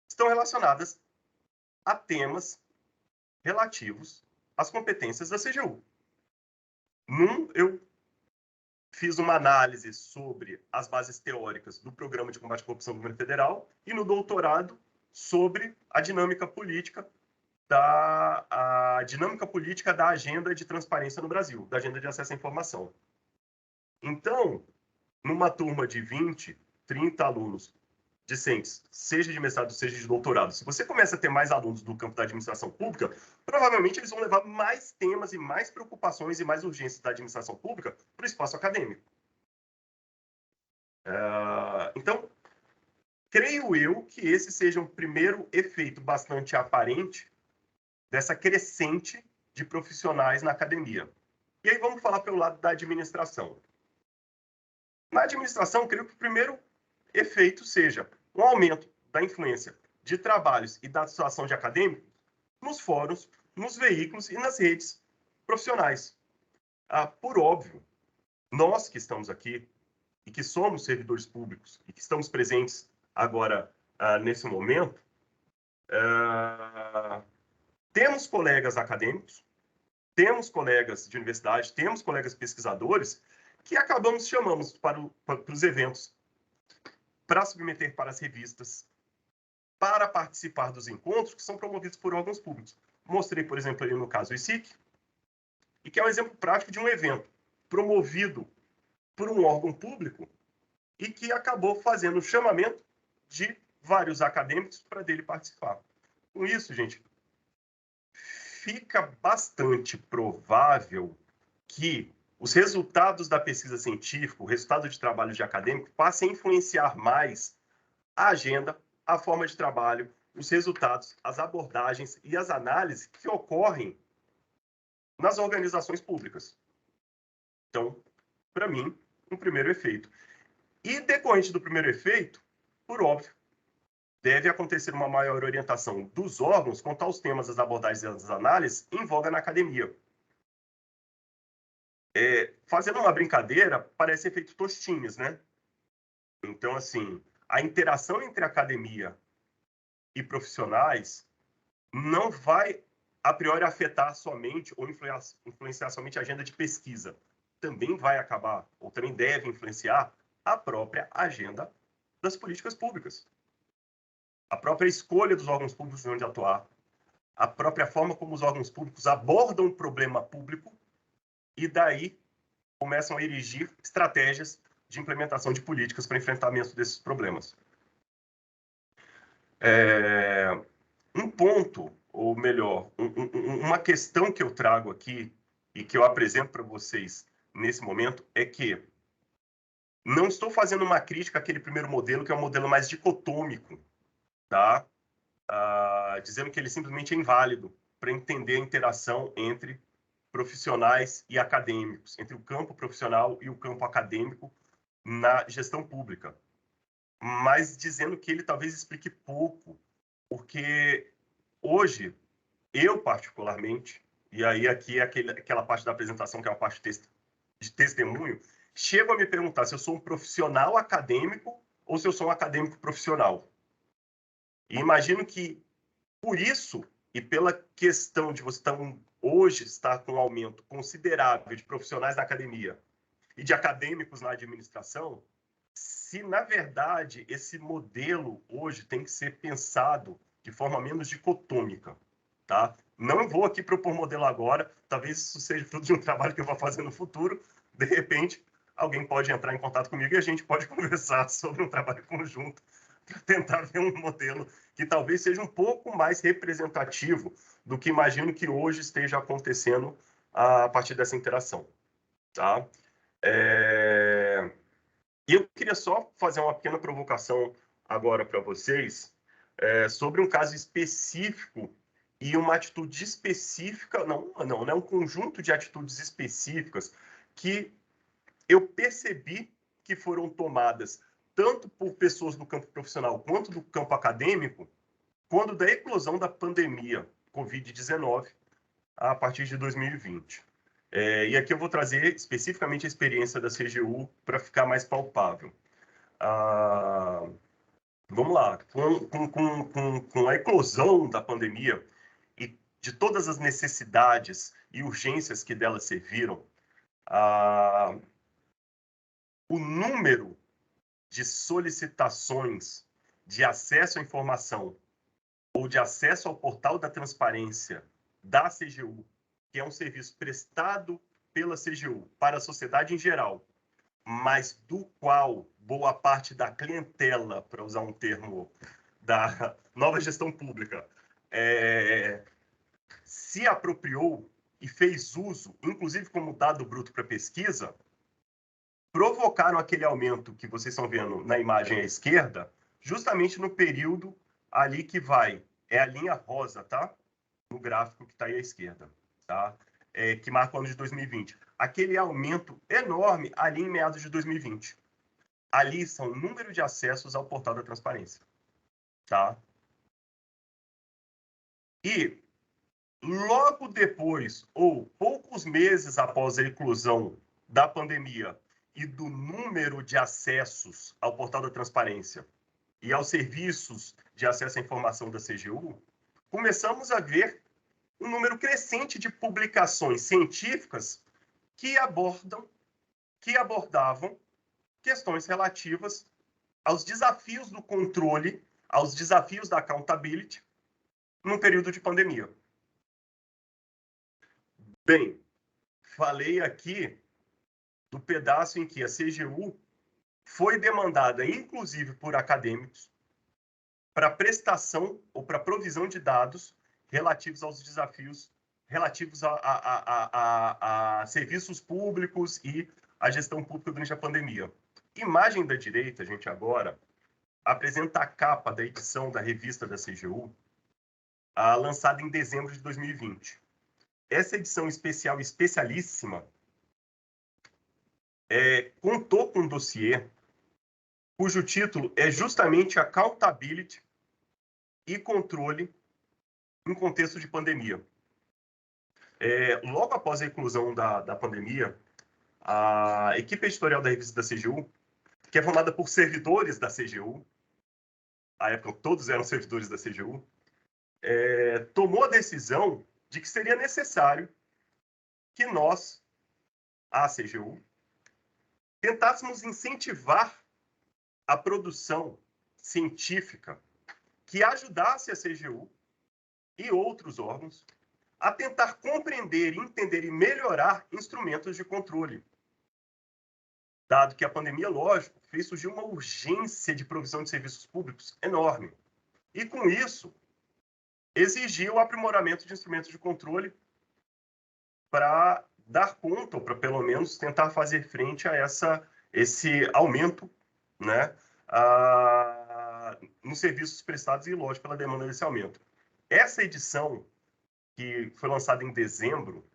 estão relacionadas a temas relativos às competências da CGU. Eu fiz uma análise sobre as bases teóricas do Programa de Combate à Corrupção do Governo Federal e no doutorado sobre a dinâmica política da agenda de transparência no Brasil, da agenda de acesso à informação. Então, numa turma de 20, 30 alunos discentes, seja de mestrado, seja de doutorado, se você começa a ter mais alunos do campo da administração pública, provavelmente eles vão levar mais temas e mais preocupações e mais urgências da administração pública para o espaço acadêmico. Então, creio eu que esse seja um primeiro efeito bastante aparente dessa crescente de profissionais na academia. E aí vamos falar pelo lado da administração. Na administração, creio que o primeiro efeito seja um aumento da influência de trabalhos e da situação de acadêmicos nos fóruns, nos veículos e nas redes profissionais. Por óbvio, nós que estamos aqui e que somos servidores públicos e que estamos presentes agora nesse momento, temos colegas acadêmicos, temos colegas de universidade, temos colegas pesquisadores que acabamos chamando para os eventos, para submeter para as revistas, para participar dos encontros que são promovidos por órgãos públicos. Mostrei, por exemplo, ali no caso o ICIC, e que é um exemplo prático de um evento promovido por um órgão público e que acabou fazendo o chamamento de vários acadêmicos para dele participar. Com isso, gente, fica bastante provável que os resultados da pesquisa científica, o resultado de trabalho de acadêmico, passem a influenciar mais a agenda, a forma de trabalho, os resultados, as abordagens e as análises que ocorrem nas organizações públicas. Então, para mim, um primeiro efeito. E decorrente do primeiro efeito, por óbvio, deve acontecer uma maior orientação dos órgãos quanto aos temas, as abordagens e as análises em voga na academia. Fazendo uma brincadeira, parece efeito Tostines, né? Então, assim, a interação entre academia e profissionais não vai, a priori, afetar somente ou influenciar somente a agenda de pesquisa. Também vai acabar, ou também deve influenciar a própria agenda das políticas públicas. A própria escolha dos órgãos públicos de onde atuar, a própria forma como os órgãos públicos abordam o problema público e daí começam a erigir estratégias de implementação de políticas para enfrentamento desses problemas. Um ponto, ou melhor, uma questão que eu trago aqui e que eu apresento para vocês nesse momento é que não estou fazendo uma crítica àquele primeiro modelo, que é um modelo mais dicotômico, tá? Dizendo que ele simplesmente é inválido para entender a interação entre profissionais e acadêmicos, entre o campo profissional e o campo acadêmico na gestão pública. Mas dizendo que ele talvez explique pouco, porque hoje, eu particularmente, e aí aqui é aquela parte da apresentação que é uma parte de testemunho, chego a me perguntar se eu sou um profissional acadêmico ou se eu sou um acadêmico profissional. E imagino que, por isso, e pela questão de você hoje estar com um aumento considerável de profissionais da academia e de acadêmicos na administração, se, na verdade, esse modelo hoje tem que ser pensado de forma menos dicotômica, tá? Não vou aqui propor modelo agora, talvez isso seja fruto de um trabalho que eu vou fazer no futuro, de repente, alguém pode entrar em contato comigo e a gente pode conversar sobre um trabalho conjunto para tentar ver um modelo que talvez seja um pouco mais representativo do que imagino que hoje esteja acontecendo a partir dessa interação, tá? E eu queria só fazer uma pequena provocação agora para vocês sobre um caso específico e uma atitude específica, não, um conjunto de atitudes específicas que eu percebi que foram tomadas tanto por pessoas do campo profissional quanto do campo acadêmico, quando da eclosão da pandemia Covid-19 a partir de 2020. E aqui eu vou trazer especificamente a experiência da CGU para ficar mais palpável. Vamos lá, com a eclosão da pandemia e de todas as necessidades e urgências que dela serviram, o número de solicitações de acesso à informação ou de acesso ao portal da transparência da CGU, que é um serviço prestado pela CGU para a sociedade em geral, mas do qual boa parte da clientela, para usar um termo da nova gestão pública, se apropriou e fez uso, inclusive como dado bruto para pesquisa, provocaram aquele aumento que vocês estão vendo na imagem à esquerda, justamente no período ali que é a linha rosa, tá? No gráfico que está aí à esquerda, tá? Que marca o ano de 2020. Aquele aumento enorme ali em meados de 2020. Ali são o número de acessos ao portal da transparência, tá? E logo depois, ou poucos meses após a eclosão da pandemia e do número de acessos ao portal da transparência e aos serviços de acesso à informação da CGU, começamos a ver um número crescente de publicações científicas que abordavam questões relativas aos desafios do controle, aos desafios da accountability num período de pandemia. Bem, falei aqui do pedaço em que a CGU foi demandada, inclusive por acadêmicos, para prestação ou para provisão de dados relativos aos desafios relativos a serviços públicos e a gestão pública durante a pandemia. Imagem da direita, gente, agora, apresenta a capa da edição da revista da CGU, lançada em dezembro de 2020. Essa edição especial, especialíssima, contou com um dossiê cujo título é justamente Accountability e Controle em Contexto de Pandemia. Logo após a inclusão da pandemia, a equipe editorial da revista da CGU, que é formada por servidores da CGU, à época todos eram servidores da CGU, tomou a decisão de que seria necessário que nós, a CGU, tentássemos incentivar a produção científica que ajudasse a CGU e outros órgãos a tentar compreender, entender e melhorar instrumentos de controle. Dado que a pandemia, lógico, fez surgir uma urgência de provisão de serviços públicos enorme. E, com isso, exigiu o aprimoramento de instrumentos de controle para dar conta, ou para, pelo menos, tentar fazer frente a esse aumento, né, nos serviços prestados e, lógico, pela demanda desse aumento. Essa edição, que foi lançada em dezembro,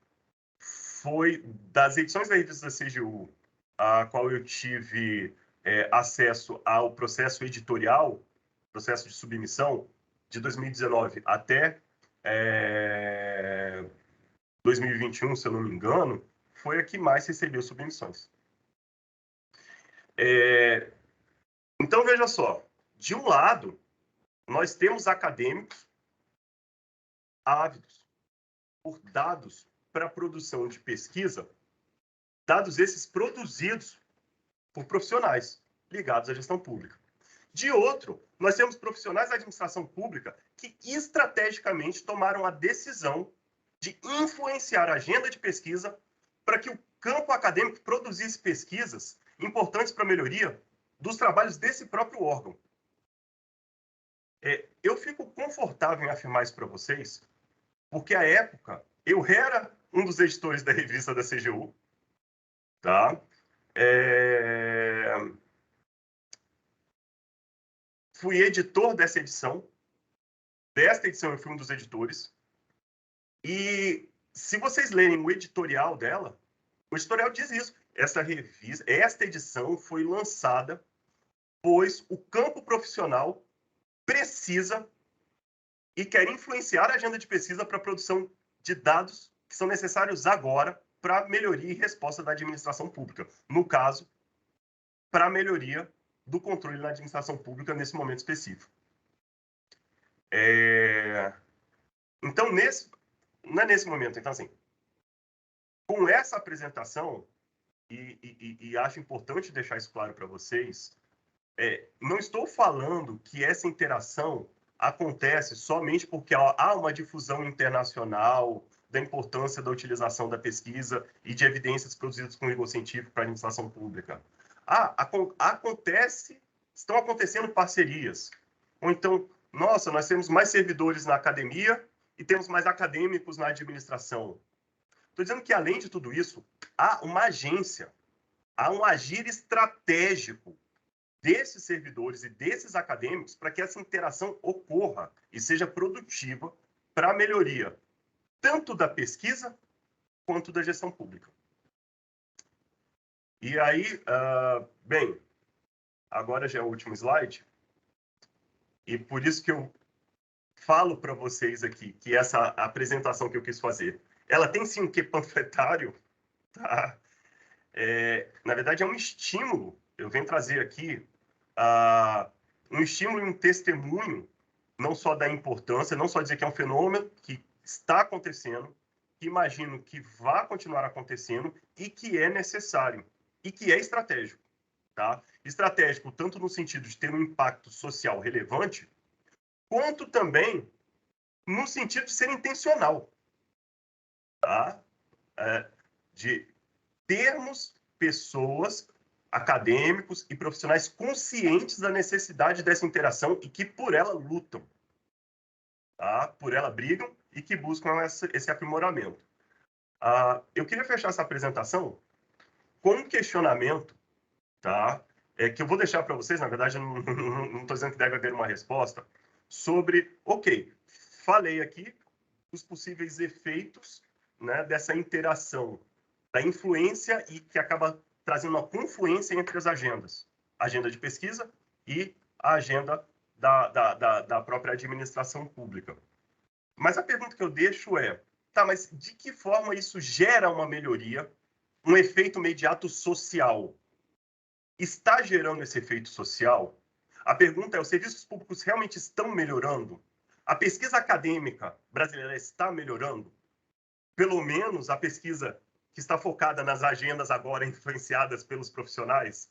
foi das edições da revista da CGU, a qual eu tive acesso ao processo editorial, processo de submissão, de 2019 até 2021, se eu não me engano, foi a que mais recebeu submissões. Então, veja só, de um lado, nós temos acadêmicos ávidos por dados para produção de pesquisa, dados esses produzidos por profissionais ligados à gestão pública. De outro, nós temos profissionais da administração pública que estrategicamente tomaram a decisão de influenciar a agenda de pesquisa para que o campo acadêmico produzisse pesquisas importantes para a melhoria dos trabalhos desse próprio órgão. Eu fico confortável em afirmar isso para vocês, porque à época eu era um dos editores da revista da CGU, tá? Fui editor dessa edição. Desta edição eu fui um dos editores. E se vocês lerem o editorial dela, o editorial diz isso. Esta edição foi lançada pois o campo profissional precisa e quer influenciar a agenda de pesquisa para a produção de dados que são necessários agora para a melhoria e resposta da administração pública. No caso, para a melhoria do controle na administração pública nesse momento específico. Então, não é nesse momento. Então, assim, com essa apresentação, e acho importante deixar isso claro para vocês, não estou falando que essa interação acontece somente porque há uma difusão internacional da importância da utilização da pesquisa e de evidências produzidas com rigor científico para a administração pública. estão acontecendo parcerias. Ou então, nossa, nós temos mais servidores na academia e temos mais acadêmicos na administração. Estou dizendo que, além de tudo isso, há uma agência, há um agir estratégico desses servidores e desses acadêmicos para que essa interação ocorra e seja produtiva para a melhoria tanto da pesquisa quanto da gestão pública. E aí, bem, agora já é o último slide, e por isso que eu falo para vocês aqui que essa apresentação que eu quis fazer, ela tem sim um quê panfletário, tá? Na verdade, é um estímulo. Eu venho trazer aqui um estímulo e um testemunho, não só da importância, não só dizer que é um fenômeno que está acontecendo, que imagino que vai continuar acontecendo e que é necessário, e que é estratégico. Tá? Estratégico tanto no sentido de ter um impacto social relevante, quanto também no sentido de ser intencional. Tá? De termos pessoas, acadêmicos e profissionais conscientes da necessidade dessa interação e que por ela lutam, tá? Por ela brigam e que buscam esse aprimoramento. Eu queria fechar essa apresentação com um questionamento, tá? Que eu vou deixar para vocês, na verdade, eu não estou dizendo que deve haver uma resposta, sobre, ok, falei aqui os possíveis efeitos, né, dessa interação, da influência e que acaba trazendo uma confluência entre as agendas. A agenda de pesquisa e a agenda da própria administração pública. Mas a pergunta que eu deixo é, tá, mas de que forma isso gera uma melhoria, um efeito imediato social? Está gerando esse efeito social? A pergunta é, os serviços públicos realmente estão melhorando? A pesquisa acadêmica brasileira está melhorando? Pelo menos a pesquisa que está focada nas agendas agora influenciadas pelos profissionais?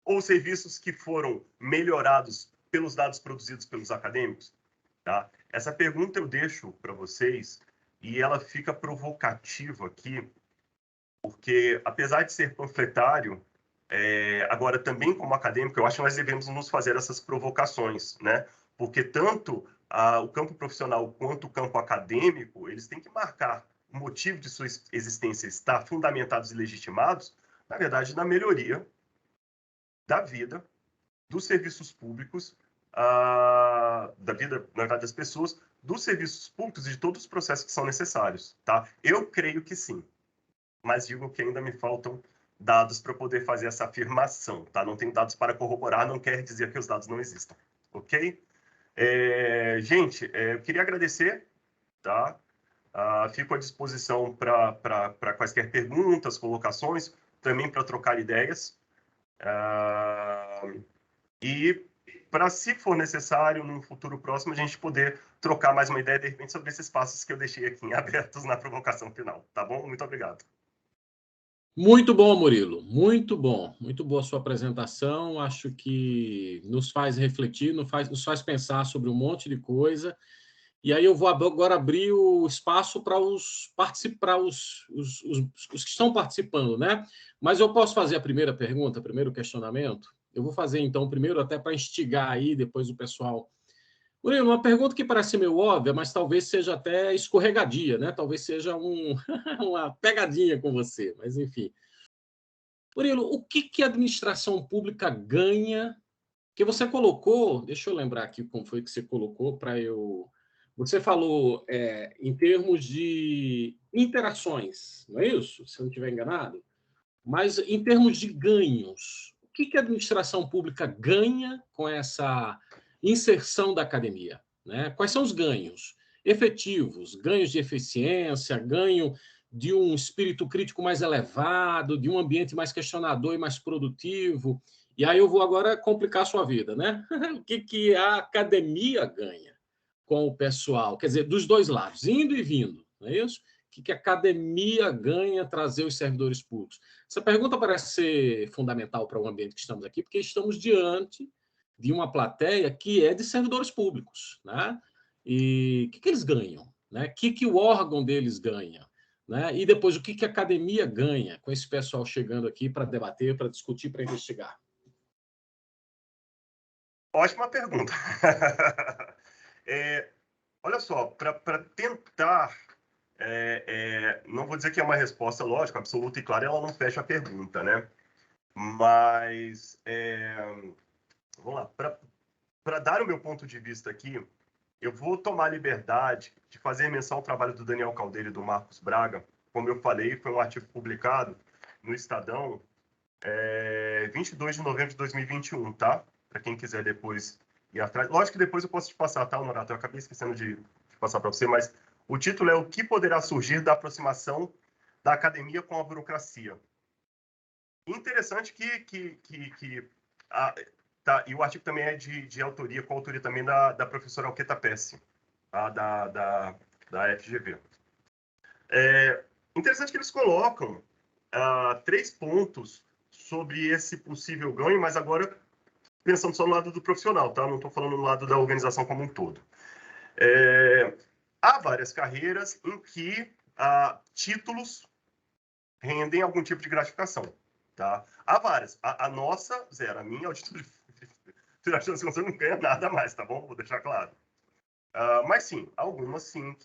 Ou serviços que foram melhorados pelos dados produzidos pelos acadêmicos? Tá? Essa pergunta eu deixo para vocês e ela fica provocativa aqui, porque apesar de ser panfletário, agora também como acadêmico, eu acho que nós devemos nos fazer essas provocações, né? Porque tanto o campo profissional quanto o campo acadêmico, eles têm que marcar o motivo de sua existência estar fundamentados e legitimados, na verdade, na melhoria da vida dos serviços públicos, da vida, na verdade, das pessoas, dos serviços públicos e de todos os processos que são necessários, tá? Eu creio que sim, mas digo que ainda me faltam dados para poder fazer essa afirmação, tá? Não tenho dados para corroborar, não quer dizer que os dados não existam, ok? Gente, eu queria agradecer, tá? Fico à disposição para quaisquer perguntas, colocações, também para trocar ideias. E para, se for necessário, no futuro próximo, a gente poder trocar mais uma ideia, de repente, sobre esses passos que eu deixei aqui abertos na provocação final. Tá bom? Muito obrigado. Muito bom, Murilo. Muito bom. Muito boa a sua apresentação. Acho que nos faz refletir, nos faz pensar sobre um monte de coisa. E aí eu vou agora abrir o espaço para os que estão participando, né? Mas eu posso fazer a primeira pergunta, primeiro questionamento? Eu vou fazer, então, primeiro até para instigar aí, depois o pessoal. Murilo, uma pergunta que parece meio óbvia, mas talvez seja até escorregadia, né? Talvez seja uma pegadinha com você, mas enfim. Murilo, o que a administração pública ganha? Que você colocou, deixa eu lembrar aqui como foi que você colocou para eu... Você falou em termos de interações, não é isso? Se eu não estiver enganado. Mas em termos de ganhos, o que a administração pública ganha com essa inserção da academia, né? Quais são os ganhos efetivos? Ganhos de eficiência, ganho de um espírito crítico mais elevado, de um ambiente mais questionador e mais produtivo. E aí eu vou agora complicar a sua vida, né? O que a academia ganha com o pessoal? Quer dizer, dos dois lados, indo e vindo, não é isso? O que a academia ganha trazer os servidores públicos? Essa pergunta parece ser fundamental para o ambiente que estamos aqui, porque estamos diante de uma plateia que é de servidores públicos, né? E o que eles ganham? Né? O que o órgão deles ganha? né? E depois, o que a academia ganha com esse pessoal chegando aqui para debater, para discutir, para investigar? Ótima pergunta. Olha só, para tentar, não vou dizer que é uma resposta lógica, absoluta e clara, ela não fecha a pergunta, né? Mas, vamos lá, para dar o meu ponto de vista aqui, eu vou tomar a liberdade de fazer menção ao trabalho do Daniel Caldeira e do Marcos Braga. Como eu falei, foi um artigo publicado no Estadão, 22 de novembro de 2021, tá? Para quem quiser depois ir atrás. Lógico que depois eu posso te passar, tá, Honorato? Eu acabei esquecendo de passar para você, mas o título é O que poderá surgir da aproximação da academia com a burocracia. Interessante tá, e o artigo também é de autoria, com autoria também da professora Alqueta Pesce, tá, da FGV. Interessante que eles colocam 3 pontos sobre esse possível ganho, mas agora pensando só no lado do profissional, tá? Não estou falando no lado da organização como um todo. Há várias carreiras em que títulos rendem algum tipo de gratificação, tá? Há várias. A nossa, zero. A minha, o título de você não ganha nada mais, tá bom? Vou deixar claro. Mas sim, algumas sim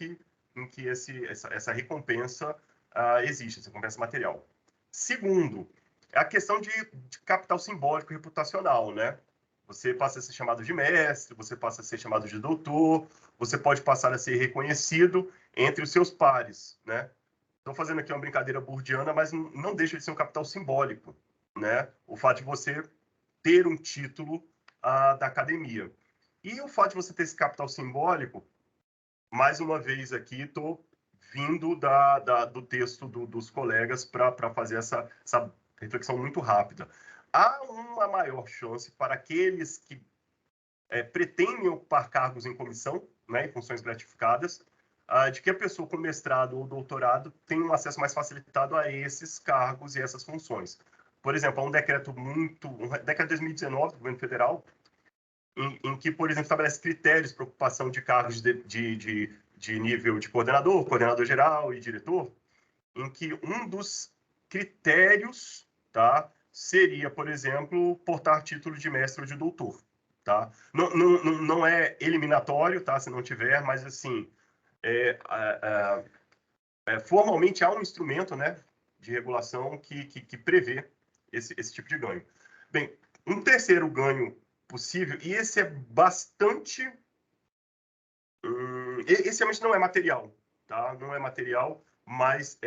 em que essa recompensa existe, essa recompensa material. Segundo, a questão de capital simbólico e reputacional, né? Você passa a ser chamado de mestre, você passa a ser chamado de doutor, você pode passar a ser reconhecido entre os seus pares, né? Estou fazendo aqui uma brincadeira burdiana, mas não deixa de ser um capital simbólico, né? O fato de você ter um título da academia. E o fato de você ter esse capital simbólico, mais uma vez aqui, estou vindo do texto dos colegas para fazer essa reflexão muito rápida. Há uma maior chance para aqueles que pretendem ocupar cargos em comissão, né, em funções gratificadas, de que a pessoa com mestrado ou doutorado tenha um acesso mais facilitado a esses cargos e essas funções. Por exemplo, há um decreto de 2019 do governo federal, em que, por exemplo, estabelece critérios para ocupação de cargos de nível de coordenador, coordenador geral e diretor, em que um dos critérios, tá, seria, por exemplo, portar título de mestre ou de doutor. Tá? Não é eliminatório, tá, se não tiver, mas assim, formalmente há um instrumento, né, de regulação que prevê esse tipo de ganho. Bem, um terceiro ganho possível, e esse é bastante... esse realmente não é material, tá? Não é material, mas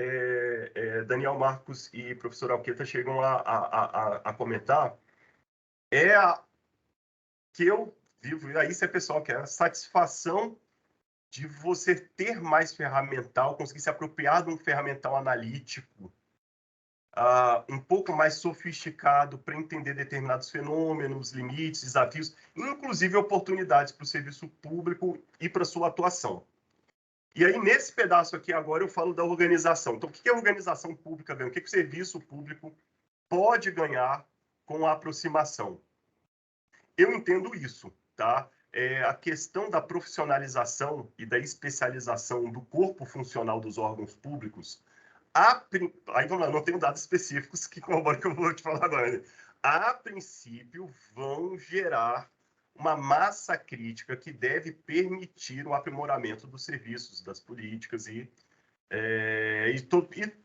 Daniel Marcos e professor Alqueta chegam a comentar, que eu vivo, e aí se é pessoal que é a satisfação de você ter mais ferramental, conseguir se apropriar de um ferramental analítico, um pouco mais sofisticado para entender determinados fenômenos, limites, desafios, inclusive oportunidades para o serviço público e para a sua atuação. E aí, nesse pedaço aqui agora, eu falo da organização. Então, o que a organização pública ganha? O que o serviço público pode ganhar com a aproximação? Eu entendo isso, tá? A questão da profissionalização e da especialização do corpo funcional dos órgãos públicos, aí vamos lá, não tenho dados específicos que corroboram o que eu vou te falar agora, né? A princípio, vão gerar uma massa crítica que deve permitir o aprimoramento dos serviços, das políticas e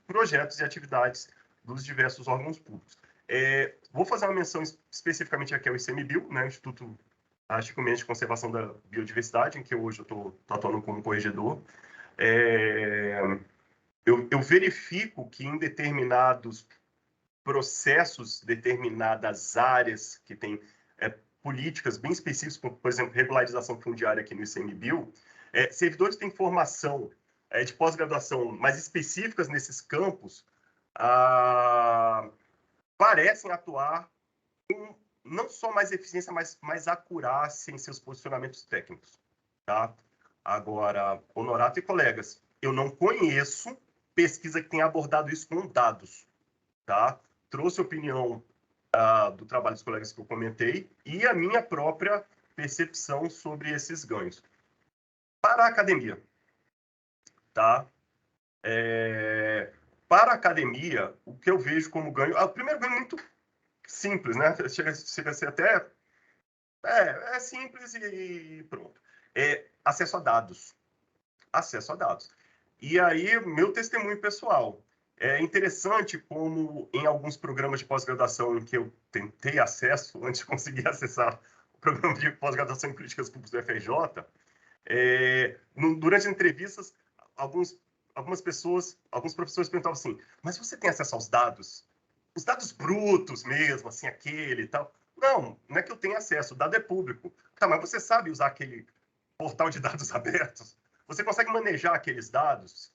projetos e atividades dos diversos órgãos públicos. Vou fazer uma menção especificamente aqui ao ICMBio, né, Instituto Chico Mendes de Conservação da Biodiversidade, em que hoje eu estou atuando como corregedor. Eu verifico que em determinados processos, determinadas áreas que têm políticas bem específicas, como, por exemplo, regularização fundiária aqui no ICMBio, servidores têm formação de pós-graduação mais específicas nesses campos, parecem atuar com não só mais eficiência, mas mais acurácia em seus posicionamentos técnicos. Tá? Agora, Honorato e colegas, eu não conheço pesquisa que tenha abordado isso com dados. Tá? Trouxe opinião do trabalho dos colegas que eu comentei e a minha própria percepção sobre esses ganhos. Para a academia, tá? Para a academia, o que eu vejo como ganho... O primeiro ganho é muito simples, né? Chega a ser até... É simples e pronto. Acesso a dados. Acesso a dados. E aí, meu testemunho pessoal. É interessante como em alguns programas de pós-graduação em que eu tentei acesso, antes de conseguir acessar o programa de pós-graduação em políticas públicas do FRJ, durante entrevistas, algumas pessoas, alguns professores perguntavam assim, mas você tem acesso aos dados? Os dados brutos mesmo, assim, aquele e tal? Não é que eu tenha acesso, o dado é público. Tá, mas você sabe usar aquele portal de dados abertos? Você consegue manejar aqueles dados?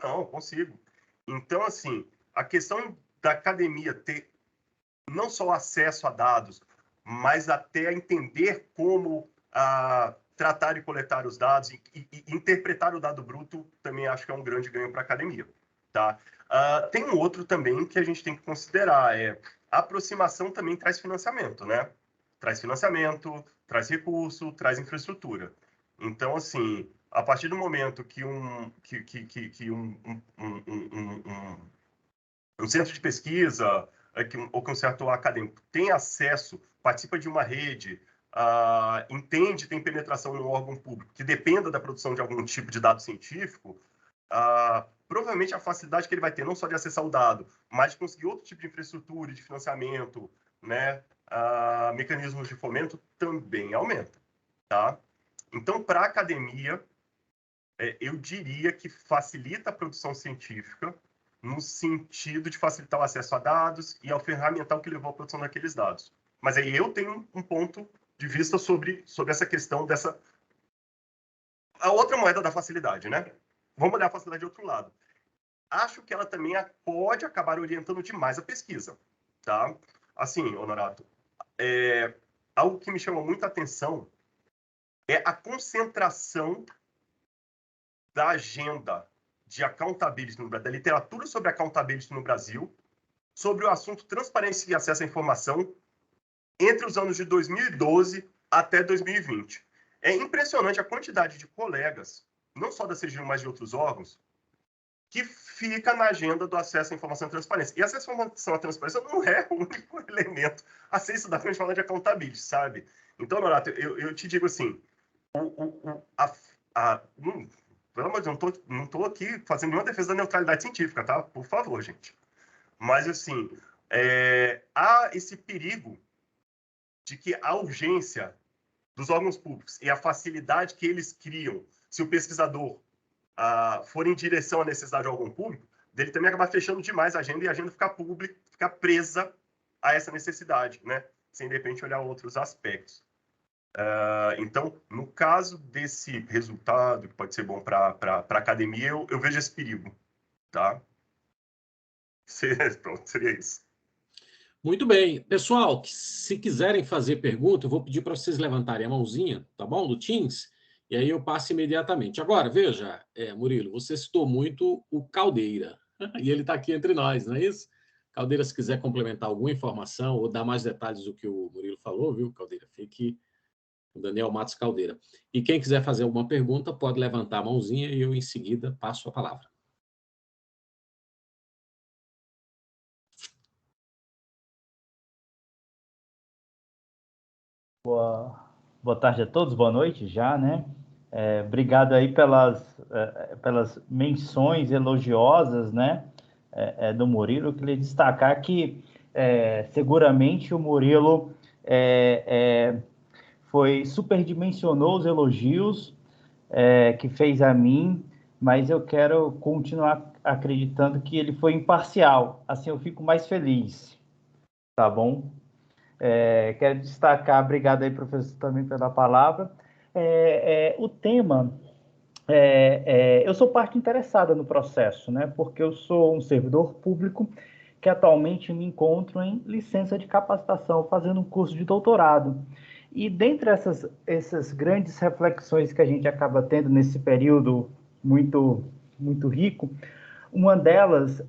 Não, consigo. Então, assim, a questão da academia ter não só acesso a dados, mas até entender como tratar e coletar os dados e interpretar o dado bruto, também acho que é um grande ganho para a academia. Tá? Tem um outro também que a gente tem que considerar, a aproximação também traz financiamento, né? Traz financiamento, traz recurso, traz infraestrutura. Então, assim, a partir do momento que um centro de pesquisa ou que um certo acadêmico tem acesso, participa de uma rede, entende, tem penetração no órgão público, que dependa da produção de algum tipo de dado científico, provavelmente a facilidade que ele vai ter, não só de acessar o dado, mas de conseguir outro tipo de infraestrutura, de financiamento, né, mecanismos de fomento, também aumenta. Tá? Então, para a academia, eu diria que facilita a produção científica no sentido de facilitar o acesso a dados e ao ferramental que levou à produção daqueles dados. Mas aí eu tenho um ponto de vista sobre essa questão dessa... A outra moeda da facilidade, né? Vamos olhar a facilidade de outro lado. Acho que ela também pode acabar orientando demais a pesquisa, tá? Assim, Honorato, algo que me chamou muita atenção é a concentração da agenda de accountability no Brasil, da literatura sobre accountability no Brasil, sobre o assunto transparência e acesso à informação entre os anos de 2012 até 2020. É impressionante a quantidade de colegas, não só da CGU, mas de outros órgãos, que fica na agenda do acesso à informação e transparência. E acesso à informação e transparência não é o único elemento a ser estudado quando a gente fala de accountability, sabe? Então, Norato, eu te digo assim, pelo amor de Deus, não estou aqui fazendo nenhuma defesa da neutralidade científica, tá? Por favor, gente. Mas, assim, há esse perigo de que a urgência dos órgãos públicos e a facilidade que eles criam, se o pesquisador for em direção à necessidade do órgão público, dele também acabar fechando demais a agenda e a agenda ficar presa a essa necessidade, né? Sem, de repente, olhar outros aspectos. Então, no caso desse resultado, que pode ser bom para a academia, eu vejo esse perigo, tá? Pronto, seria isso. Muito bem. Pessoal, se quiserem fazer pergunta, eu vou pedir para vocês levantarem a mãozinha, tá bom? Do Teams, e aí eu passo imediatamente. Agora, veja, Murilo, você citou muito o Caldeira, e ele está aqui entre nós, não é isso? Caldeira, se quiser complementar alguma informação ou dar mais detalhes do que o Murilo falou, viu, Caldeira? Fique o Daniel Matos Caldeira. E quem quiser fazer alguma pergunta, pode levantar a mãozinha e eu, em seguida, passo a palavra. Boa tarde a todos, boa noite já, né? Obrigado aí pelas menções elogiosas, né, do Murilo. Eu queria destacar que seguramente o Murilo superdimensionou os elogios que fez a mim, mas eu quero continuar acreditando que ele foi imparcial, assim eu fico mais feliz, tá bom? Quero destacar, obrigado aí, professor, também pela palavra. O tema, eu sou parte interessada no processo, né? Porque eu sou um servidor público que atualmente me encontro em licença de capacitação, fazendo um curso de doutorado. E dentre essas grandes reflexões que a gente acaba tendo nesse período muito, muito rico, uma delas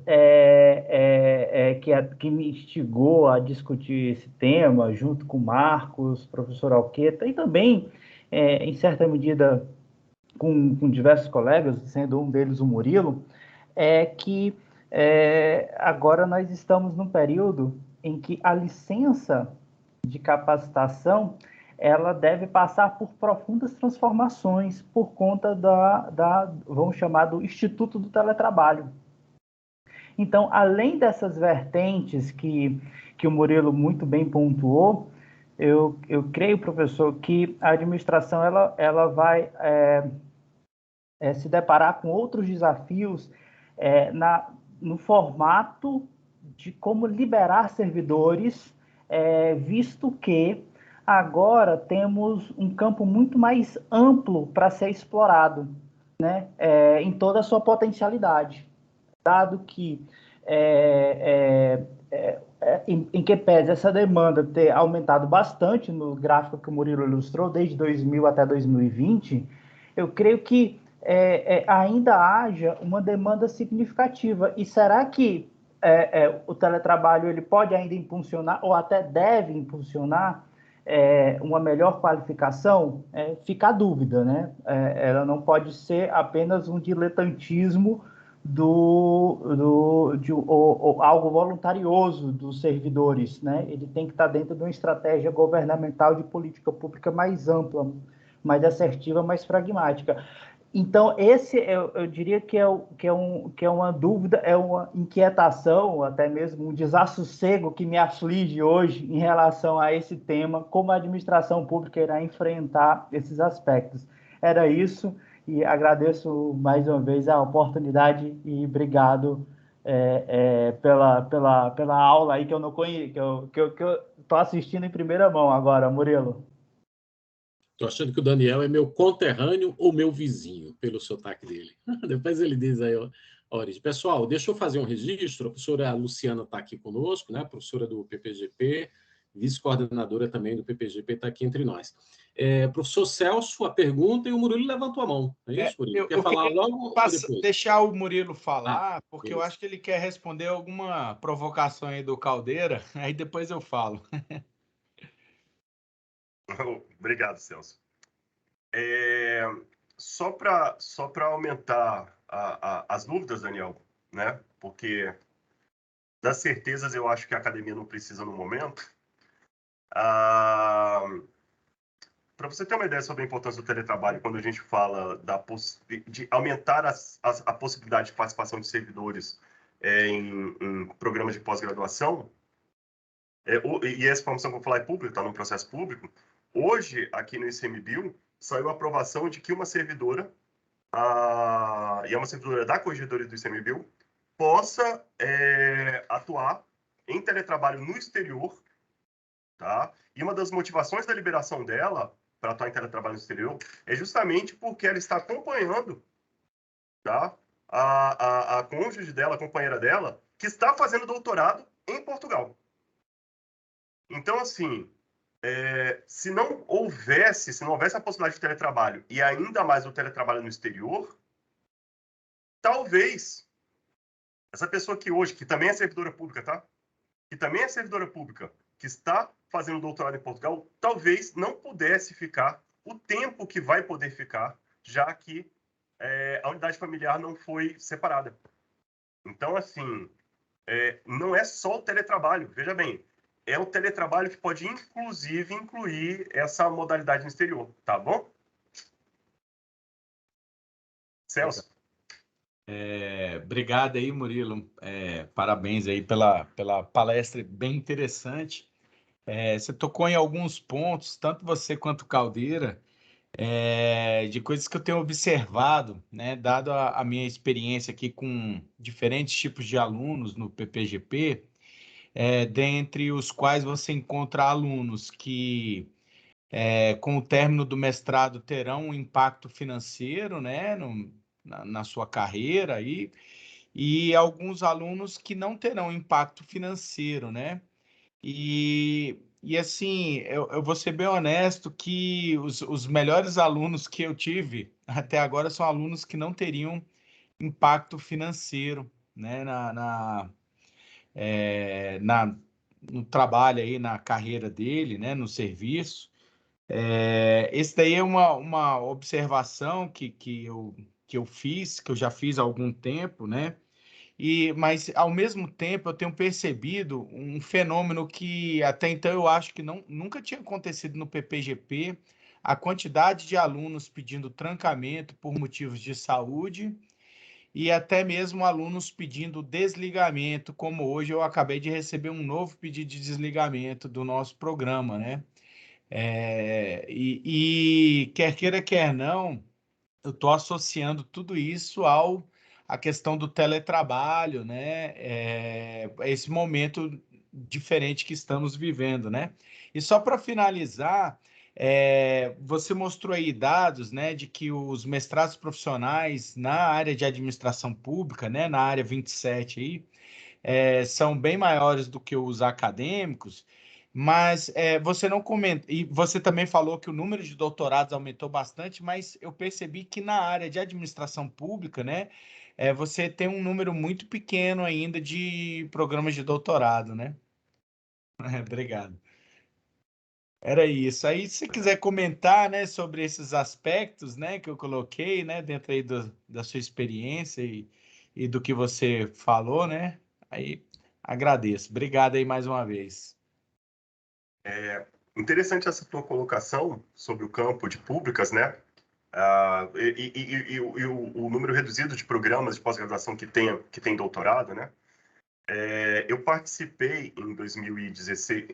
que me instigou a discutir esse tema, junto com o Marcos, professor Alqueta, e também, em certa medida, com diversos colegas, sendo um deles o Murilo, é que agora nós estamos num período em que a licença de capacitação ela deve passar por profundas transformações por conta vamos chamar, do Instituto do Teletrabalho. Então, além dessas vertentes que o Murilo muito bem pontuou, eu creio, professor, que a administração ela vai se deparar com outros desafios no formato de como liberar servidores, visto que agora temos um campo muito mais amplo para ser explorado, né, em toda a sua potencialidade, dado que em que pese essa demanda ter aumentado bastante no gráfico que o Murilo ilustrou, desde 2000 até 2020, eu creio que ainda haja uma demanda significativa. E será que o teletrabalho ele pode ainda impulsionar, ou até deve impulsionar, uma melhor qualificação? Fica a dúvida, né? Ela não pode ser apenas um diletantismo ou algo voluntarioso dos servidores, né? Ele tem que estar dentro de uma estratégia governamental de política pública mais ampla, mais assertiva, mais pragmática. Então, esse eu diria que é uma dúvida, é uma inquietação, até mesmo um desassossego que me aflige hoje em relação a esse tema, como a administração pública irá enfrentar esses aspectos. Era isso, e agradeço mais uma vez a oportunidade e obrigado pela aula aí que eu não conheço, que eu estou assistindo em primeira mão agora, Murilo. Estou achando que o Daniel é meu conterrâneo ou meu vizinho, pelo sotaque dele. Depois ele diz aí a origem. Pessoal, deixa eu fazer um registro. A professora Luciana está aqui conosco, né? Professora do PPGP, vice-coordenadora também do PPGP, está aqui entre nós. Professor Celso, a pergunta, e o Murilo levantou a mão. É isso, Murilo? Quer falar logo ou depois? Deixar o Murilo falar, porque eu acho que ele quer responder alguma provocação aí do Caldeira, aí depois eu falo. Obrigado, Celso. Só para aumentar as dúvidas, Daniel, né? Porque das certezas eu acho que a academia não precisa no momento. Para você ter uma ideia sobre a importância do teletrabalho, quando a gente fala de aumentar a possibilidade de participação de servidores em programas de pós-graduação, e essa informação que eu vou falar é pública, está no processo público, hoje, aqui no ICMBio, saiu a aprovação de que uma servidora, e é uma servidora da Corregedoria do ICMBio, possa atuar em teletrabalho no exterior, tá? E uma das motivações da liberação dela para atuar em teletrabalho no exterior é justamente porque ela está acompanhando, tá? A cônjuge dela, a companheira dela, que está fazendo doutorado em Portugal. Então, assim, se não houvesse a possibilidade de teletrabalho e ainda mais o teletrabalho no exterior, talvez essa pessoa que hoje, que também é servidora pública, tá? Que também é servidora pública, que está fazendo doutorado em Portugal, talvez não pudesse ficar o tempo que vai poder ficar, já que a unidade familiar não foi separada. Então, assim, não é só o teletrabalho, veja bem, é o teletrabalho que pode, inclusive, incluir essa modalidade no exterior, tá bom? Celso? Obrigado aí, Murilo. Parabéns aí pela palestra bem interessante. Você tocou em alguns pontos, tanto você quanto o Caldeira, de coisas que eu tenho observado, né, dado a minha experiência aqui com diferentes tipos de alunos no PPGP, dentre os quais você encontra alunos que, com o término do mestrado, terão um impacto financeiro, né, na sua carreira, e alguns alunos que não terão impacto financeiro, né? E assim, eu vou ser bem honesto que os melhores alunos que eu tive até agora são alunos que não teriam impacto financeiro, né, no trabalho aí, na carreira dele, né, no serviço. Esse daí é uma observação que eu fiz, que eu já fiz há algum tempo, né? Mas, ao mesmo tempo, eu tenho percebido um fenômeno que até então eu acho que nunca tinha acontecido no PPGP, a quantidade de alunos pedindo trancamento por motivos de saúde e até mesmo alunos pedindo desligamento, como hoje eu acabei de receber um novo pedido de desligamento do nosso programa, né? Quer queira, quer não, eu estou associando tudo isso à questão do teletrabalho, né? Esse momento diferente que estamos vivendo, né? E só para finalizar, você mostrou aí dados, né, de que os mestrados profissionais na área de administração pública, né, na área 27 aí, são bem maiores do que os acadêmicos, mas você não comenta, e você também falou que o número de doutorados aumentou bastante, mas eu percebi que na área de administração pública, né, você tem um número muito pequeno ainda de programas de doutorado, né? Obrigado. Era isso. Aí, se você quiser comentar, né, sobre esses aspectos, né, que eu coloquei, né, dentro aí da sua experiência e do que você falou, né, aí agradeço. Obrigado aí mais uma vez. Interessante essa tua colocação sobre o campo de públicas, né? O número reduzido de programas de pós-graduação que tem doutorado, né? Eu participei em 2016.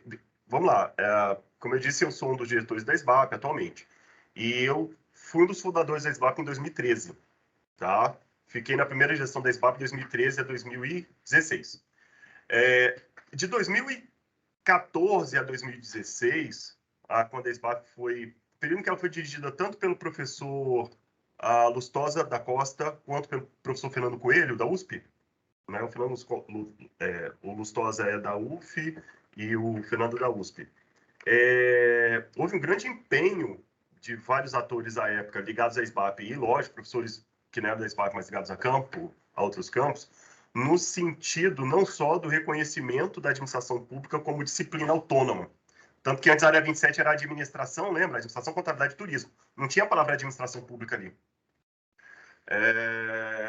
Vamos lá. Como eu disse, eu sou um dos diretores da SBAP atualmente. E eu fui um dos fundadores da SBAP em 2013. Tá? Fiquei na primeira gestão da SBAP de 2013 a 2016. De 2014 a 2016, quando a SBAP foi... período que ela foi dirigida tanto pelo professor Lustosa da Costa, quanto pelo professor Fernando Coelho, da USP. Né? O Lustosa é da UF e o Fernando da USP. Houve um grande empenho de vários atores à época ligados à SBAP e, lógico, professores que não eram da SBAP, mas ligados a outros campos, no sentido não só do reconhecimento da administração pública como disciplina autônoma. Tanto que antes a área 27 era administração, lembra? Administração, contabilidade e turismo. Não tinha a palavra administração pública ali.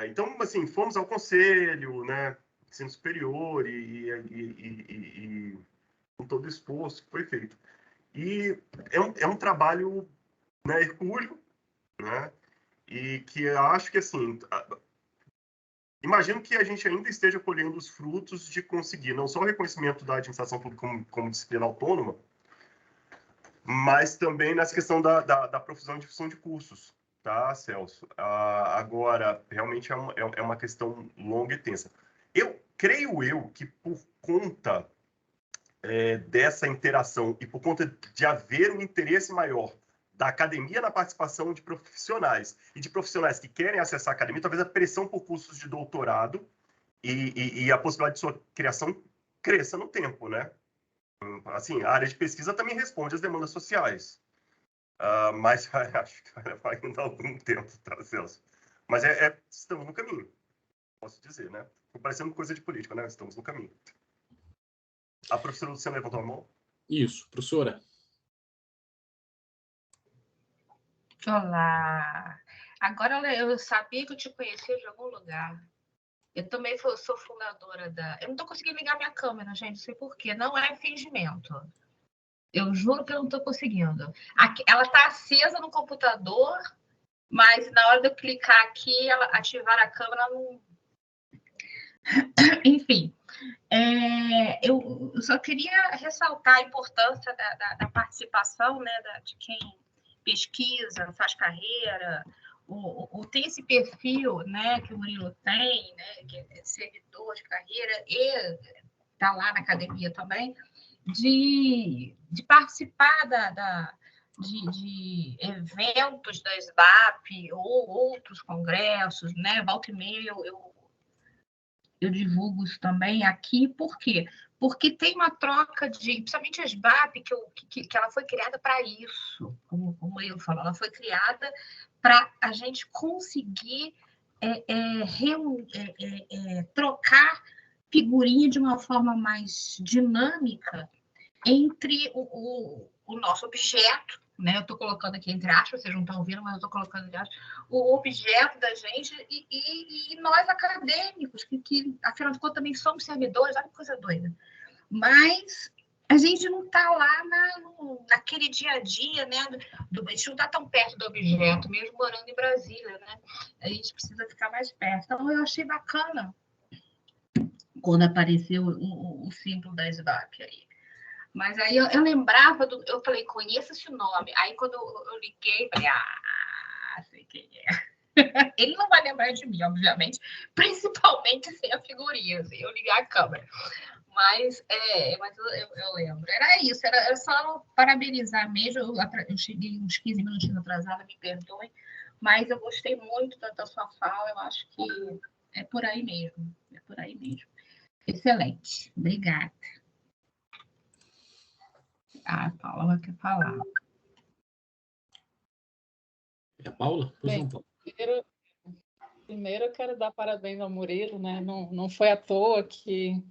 Então, assim, fomos ao conselho, né, ensino superior e com todo o esforço que foi feito. E é um trabalho, né, hercúleo, né, e que eu acho que, assim, imagino que a gente ainda esteja colhendo os frutos de conseguir não só o reconhecimento da administração pública como disciplina autônoma, mas também nessa questão da profusão de difusão de cursos. Tá, Celso? Agora, realmente é uma questão longa e tensa. Creio que por conta dessa interação e por conta de haver um interesse maior da academia na participação de profissionais e de profissionais que querem acessar a academia, talvez a pressão por cursos de doutorado e a possibilidade de sua criação cresça no tempo, né? Assim, a área de pesquisa também responde às demandas sociais. Mas acho que vai levar ainda algum tempo, tá, Celso? Mas estamos no caminho, posso dizer, né? Tô parecendo coisa de política, né? Estamos no caminho. A professora Luciana levantou a mão? Isso, professora. Olá. Agora eu sabia que eu te conhecia de algum lugar. Eu também sou fundadora da... Eu não estou conseguindo ligar minha câmera, gente, não sei porquê. Não é fingimento. Eu juro que eu não estou conseguindo. Ela está acesa no computador, mas na hora de eu clicar aqui, ativar a câmera, não... Enfim, eu só queria ressaltar a importância da participação, né, de quem pesquisa, faz carreira, ou tem esse perfil, né, que o Murilo tem, né, que é servidor de carreira e está lá na academia também, de participar de eventos da SBAP ou outros congressos, né? Volta e meia eu divulgo isso também aqui. Por quê? Porque tem uma troca principalmente a SBAP, que ela foi criada para isso, como eu falo, ela foi criada para a gente conseguir trocar figurinha de uma forma mais dinâmica entre o nosso objeto, né? Eu estou colocando aqui entre aspas, vocês não estão ouvindo, mas eu estou colocando entre aspas, o objeto da gente e nós acadêmicos, que afinal de contas também somos servidores, olha que coisa doida. Mas a gente não está lá naquele dia a dia, né? A gente não está tão perto do objeto, mesmo morando em Brasília, né? A gente precisa ficar mais perto. Então, eu achei bacana quando apareceu o símbolo da SBAP aí. Mas aí eu lembrava, eu falei, conheço esse nome. Aí quando eu liguei, falei, sei quem é. Ele não vai lembrar de mim, obviamente, principalmente sem a figurinha, assim, eu ligar a câmera. Mas eu lembro. Era isso, era só parabenizar mesmo. Eu cheguei uns 15 minutinhos atrasada, me perdoem, mas eu gostei muito da sua fala, eu acho que é por aí mesmo. É por aí mesmo. Excelente. Obrigada. A Paula quer falar. É a Paula? Bem, primeiro eu quero dar parabéns ao Murilo, né? Não foi à toa que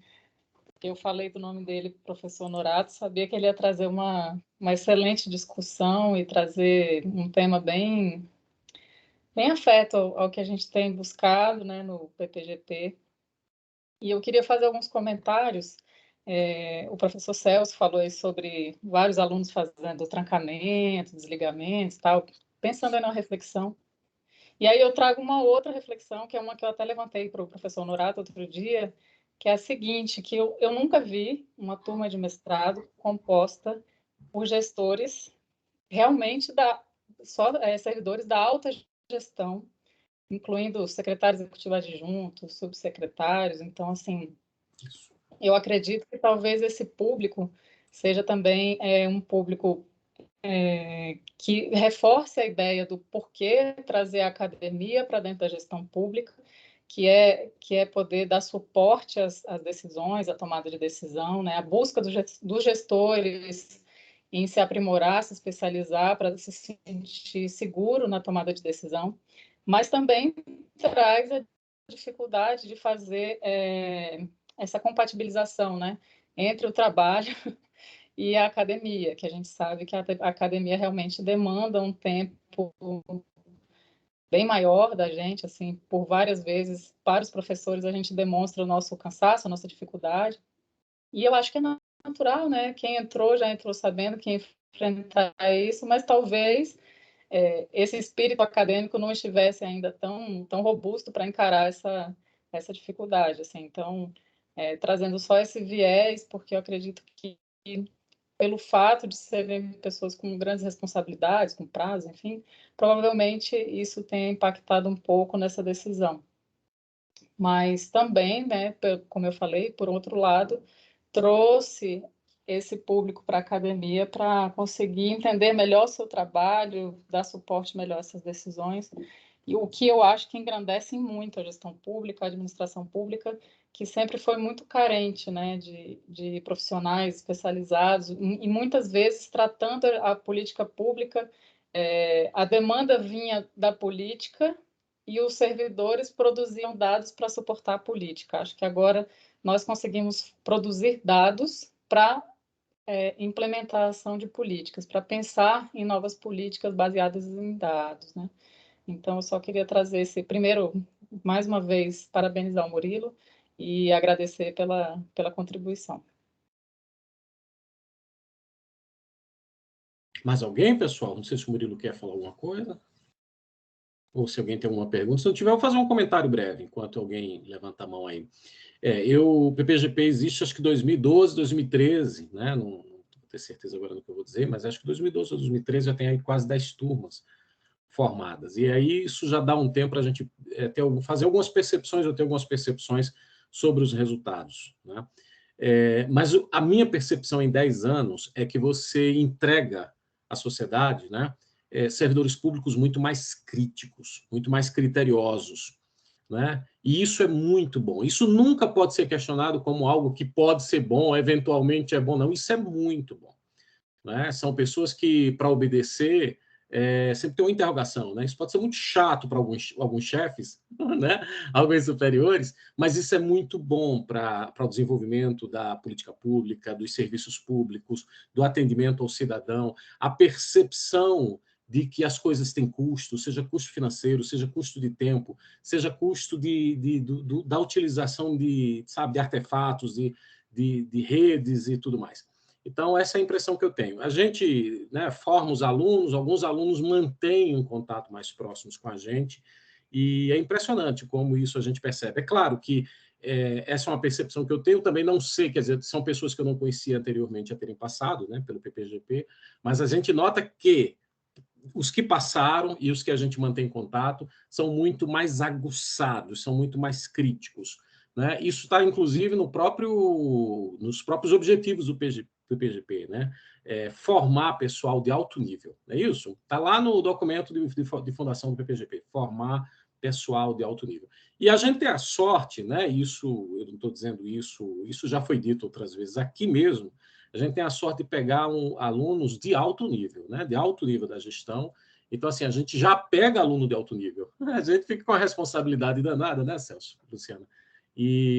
eu falei do nome dele, professor Norato, sabia que ele ia trazer uma excelente discussão e trazer um tema bem afeto ao que a gente tem buscado, né, no PPGT. E eu queria fazer alguns comentários. O professor Celso falou aí sobre vários alunos fazendo trancamento, desligamentos e tal, pensando aí na reflexão. E aí eu trago uma outra reflexão, que é uma que eu até levantei para o professor Norato outro dia, que é a seguinte, que eu nunca vi uma turma de mestrado composta por gestores realmente servidores da alta gestão, incluindo secretários executivos adjuntos, subsecretários. Então, assim, eu acredito que talvez esse público seja também um público que reforce a ideia do porquê trazer a academia para dentro da gestão pública, que é poder dar suporte às decisões, à tomada de decisão, né? A busca dos gestores em se aprimorar, se especializar para se sentir seguro na tomada de decisão, mas também traz a dificuldade de fazer essa compatibilização, né, entre o trabalho e a academia, que a gente sabe que a academia realmente demanda um tempo bem maior da gente, assim, por várias vezes, para os professores, a gente demonstra o nosso cansaço, a nossa dificuldade, e eu acho que é natural, né, quem entrou, já entrou sabendo que enfrentar isso, mas talvez esse espírito acadêmico não estivesse ainda tão robusto para encarar essa dificuldade, assim, então, trazendo só esse viés, porque eu acredito que pelo fato de serem pessoas com grandes responsabilidades, com prazo, enfim, provavelmente isso tenha impactado um pouco nessa decisão. Mas também, né, como eu falei, por outro lado, trouxe esse público para a academia para conseguir entender melhor o seu trabalho, dar suporte melhor a essas decisões, e o que eu acho que engrandece muito a gestão pública, a administração pública, que sempre foi muito carente, né, de profissionais especializados, e muitas vezes tratando a política pública, a demanda vinha da política e os servidores produziam dados para suportar a política. Acho que agora nós conseguimos produzir dados para implementação de políticas, para pensar em novas políticas baseadas em dados, né? Então, eu só queria trazer primeiro, mais uma vez, parabenizar o Murilo e agradecer pela contribuição. Mais alguém, pessoal? Não sei se o Murilo quer falar alguma coisa. Ou se alguém tem alguma pergunta. Se não tiver, eu vou fazer um comentário breve, enquanto alguém levanta a mão aí. O PPGP existe, acho que 2012, 2013, né? Não vou ter certeza agora do que eu vou dizer, mas acho que 2012 ou 2013 já tem aí quase 10 turmas formadas. E aí isso já dá um tempo para a gente fazer algumas percepções, eu tenho algumas percepções sobre os resultados, né? Mas a minha percepção em 10 anos é que você entrega à sociedade, né, servidores públicos muito mais críticos, muito mais criteriosos, né? E isso é muito bom. Isso nunca pode ser questionado como algo que pode ser bom, eventualmente é bom, não. Isso é muito bom, né? São pessoas que, para obedecer, sempre tem uma interrogação, né? Isso pode ser muito chato para alguns chefes, né? Alguns superiores, mas isso é muito bom para o desenvolvimento da política pública, dos serviços públicos, do atendimento ao cidadão, a percepção de que as coisas têm custo, seja custo financeiro, seja custo de tempo, seja custo da utilização de artefatos, de redes e tudo mais. Então, essa é a impressão que eu tenho. A gente, né, forma os alunos, alguns alunos mantêm um contato mais próximos com a gente, e é impressionante como isso a gente percebe. É claro que essa é uma percepção que eu tenho, também não sei, quer dizer, são pessoas que eu não conhecia anteriormente a terem passado, né, pelo PPGP, mas a gente nota que os que passaram e os que a gente mantém contato são muito mais aguçados, são muito mais críticos, né? Isso está, inclusive, nos próprios objetivos do PPGP, né? Formar pessoal de alto nível, não é isso? Está lá no documento de fundação do PPGP, formar pessoal de alto nível. E a gente tem a sorte, né? Isso, eu não estou dizendo isso já foi dito outras vezes aqui mesmo, a gente tem a sorte de pegar alunos de alto nível, né? De alto nível da gestão. Então, assim, a gente já pega aluno de alto nível. A gente fica com a responsabilidade danada, né, Celso, Luciana?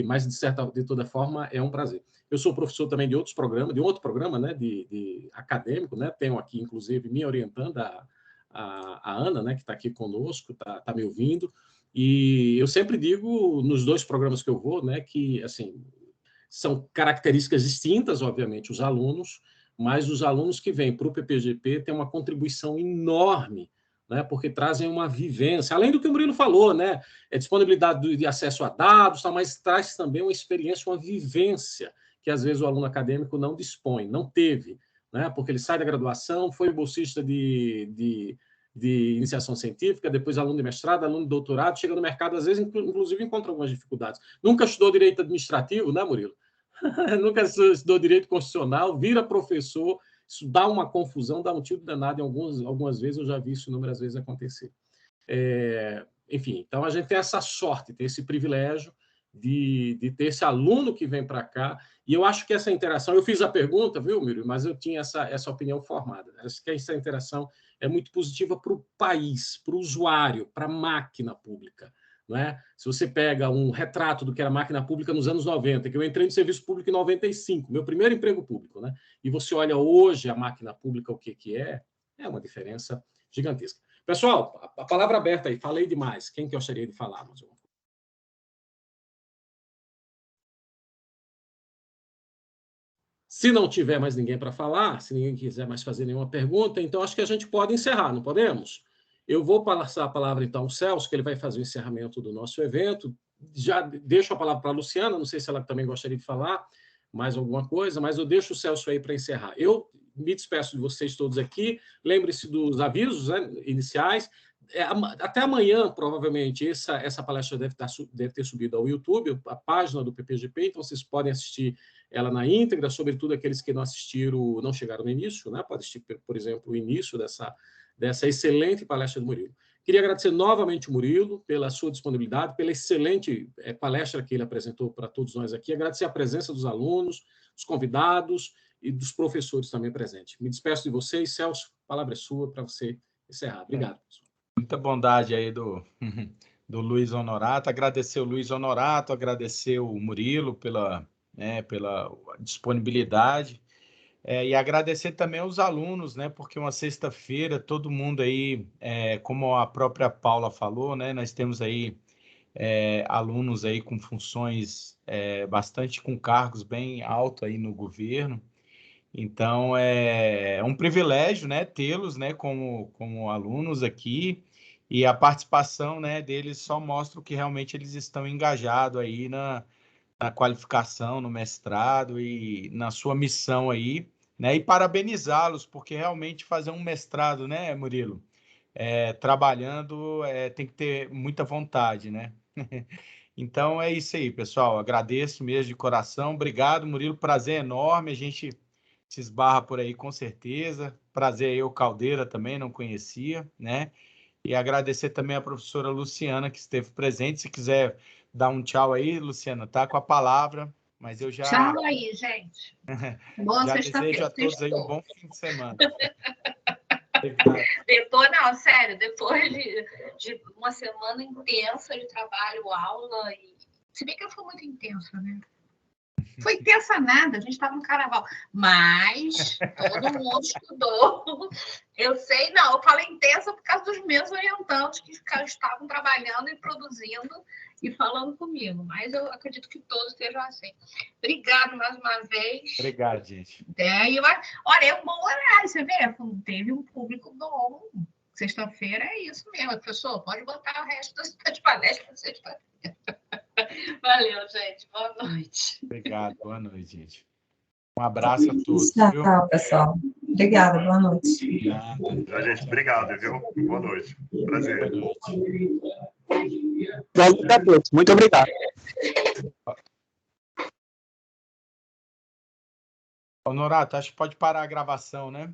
Mas, de toda forma, é um prazer. Eu sou professor também de outro programa, né, de acadêmico, né? Tenho aqui, inclusive, me orientando a Ana, né, que está aqui conosco, está me ouvindo. E eu sempre digo, nos 2 programas que eu vou, né, que, assim, são características distintas, obviamente, os alunos, mas os alunos que vêm para o PPGP têm uma contribuição enorme, né, porque trazem uma vivência, além do que o Murilo falou, né, disponibilidade de acesso a dados, mas traz também uma experiência, uma vivência, que às vezes o aluno acadêmico não dispõe, não teve, né, porque ele sai da graduação, foi bolsista de iniciação científica, depois aluno de mestrado, aluno de doutorado, chega no mercado, às vezes, inclusive, encontra algumas dificuldades. Nunca estudou direito administrativo, né, Murilo? Nunca estudou direito constitucional, vira professor, isso dá uma confusão, dá um tiro danado, algumas vezes eu já vi isso inúmeras vezes acontecer. Enfim, então a gente tem essa sorte, tem esse privilégio de ter esse aluno que vem para cá, e eu acho que essa interação, eu fiz a pergunta, viu, Miriam, mas eu tinha essa opinião formada. Acho que essa interação é muito positiva para o país, para o usuário, para a máquina pública. Não é? Se você pega um retrato do que era máquina pública nos anos 90, que eu entrei no serviço público em 95, meu primeiro emprego público, né? E você olha hoje a máquina pública, o que é uma diferença gigantesca. Pessoal, a palavra aberta aí, falei demais. Quem que gostaria de falar? Se não tiver mais ninguém para falar, se ninguém quiser mais fazer nenhuma pergunta, então acho que a gente pode encerrar, não podemos? Eu vou passar a palavra, então, ao Celso, que ele vai fazer o encerramento do nosso evento. Já deixo a palavra para a Luciana, não sei se ela também gostaria de falar mais alguma coisa, mas eu deixo o Celso aí para encerrar. Eu me despeço de vocês todos aqui. Lembre-se dos avisos, né, iniciais. Até amanhã, provavelmente, essa palestra deve ter subido ao YouTube, a página do PPGP, então vocês podem assistir ela na íntegra, sobretudo aqueles que não assistiram, não chegaram no início, né? Pode assistir, por exemplo, o início dessa excelente palestra do Murilo. Queria agradecer novamente o Murilo pela sua disponibilidade, pela excelente palestra que ele apresentou para todos nós aqui. Agradecer a presença dos alunos, dos convidados e dos professores também presentes. Me despeço de vocês. Celso, a palavra é sua para você encerrar. Obrigado, pessoal. Muita bondade aí do Luiz Honorato. Agradecer o Luiz Honorato, agradecer o Murilo pela disponibilidade. E agradecer também aos alunos, né? Porque uma sexta-feira, todo mundo aí, como a própria Paula falou, né? Nós temos aí alunos aí com funções bastante, com cargos bem altos aí no governo. Então, é um privilégio, né? Tê-los, né? Como alunos aqui, e a participação, né, deles só mostra que realmente eles estão engajados aí na qualificação, no mestrado e na sua missão aí, né? E parabenizá-los, porque realmente fazer um mestrado, né, Murilo? Trabalhando, tem que ter muita vontade, né? Então, é isso aí, pessoal. Agradeço mesmo de coração. Obrigado, Murilo. Prazer enorme. A gente se esbarra por aí, com certeza. Prazer aí, o Caldeira também, não conhecia, né? E agradecer também a professora Luciana, que esteve presente. Se quiser dar um tchau aí, Luciana, tá com a palavra, mas eu já... Tchau aí, gente. Boa já sexta-feira. desejo a todos aí um bom fim de semana. Depois, não, sério, depois de uma semana intensa de trabalho, aula, e se bem que foi muito intensa, né? Foi intensa nada, a gente estava no carnaval, mas todo mundo estudou. Eu sei, não, eu falei intensa por causa dos meus orientantes que estavam trabalhando e produzindo e falando comigo, mas eu acredito que todos estejam assim. Obrigado mais uma vez. Obrigado, gente. Olha, é um bom horário, você vê? Teve um público bom. Sexta-feira é isso mesmo, professor. Pode botar o resto das palestras para sexta-feira. Valeu, gente. Boa noite. Obrigado. Boa noite, gente. Um abraço a todos. Tchau, pessoal. Obrigada. Boa noite. Já, gente, obrigado, viu? Boa noite. Prazer. Boa noite. Boa noite a todos. Muito obrigado. Honorato, acho que pode parar a gravação, né?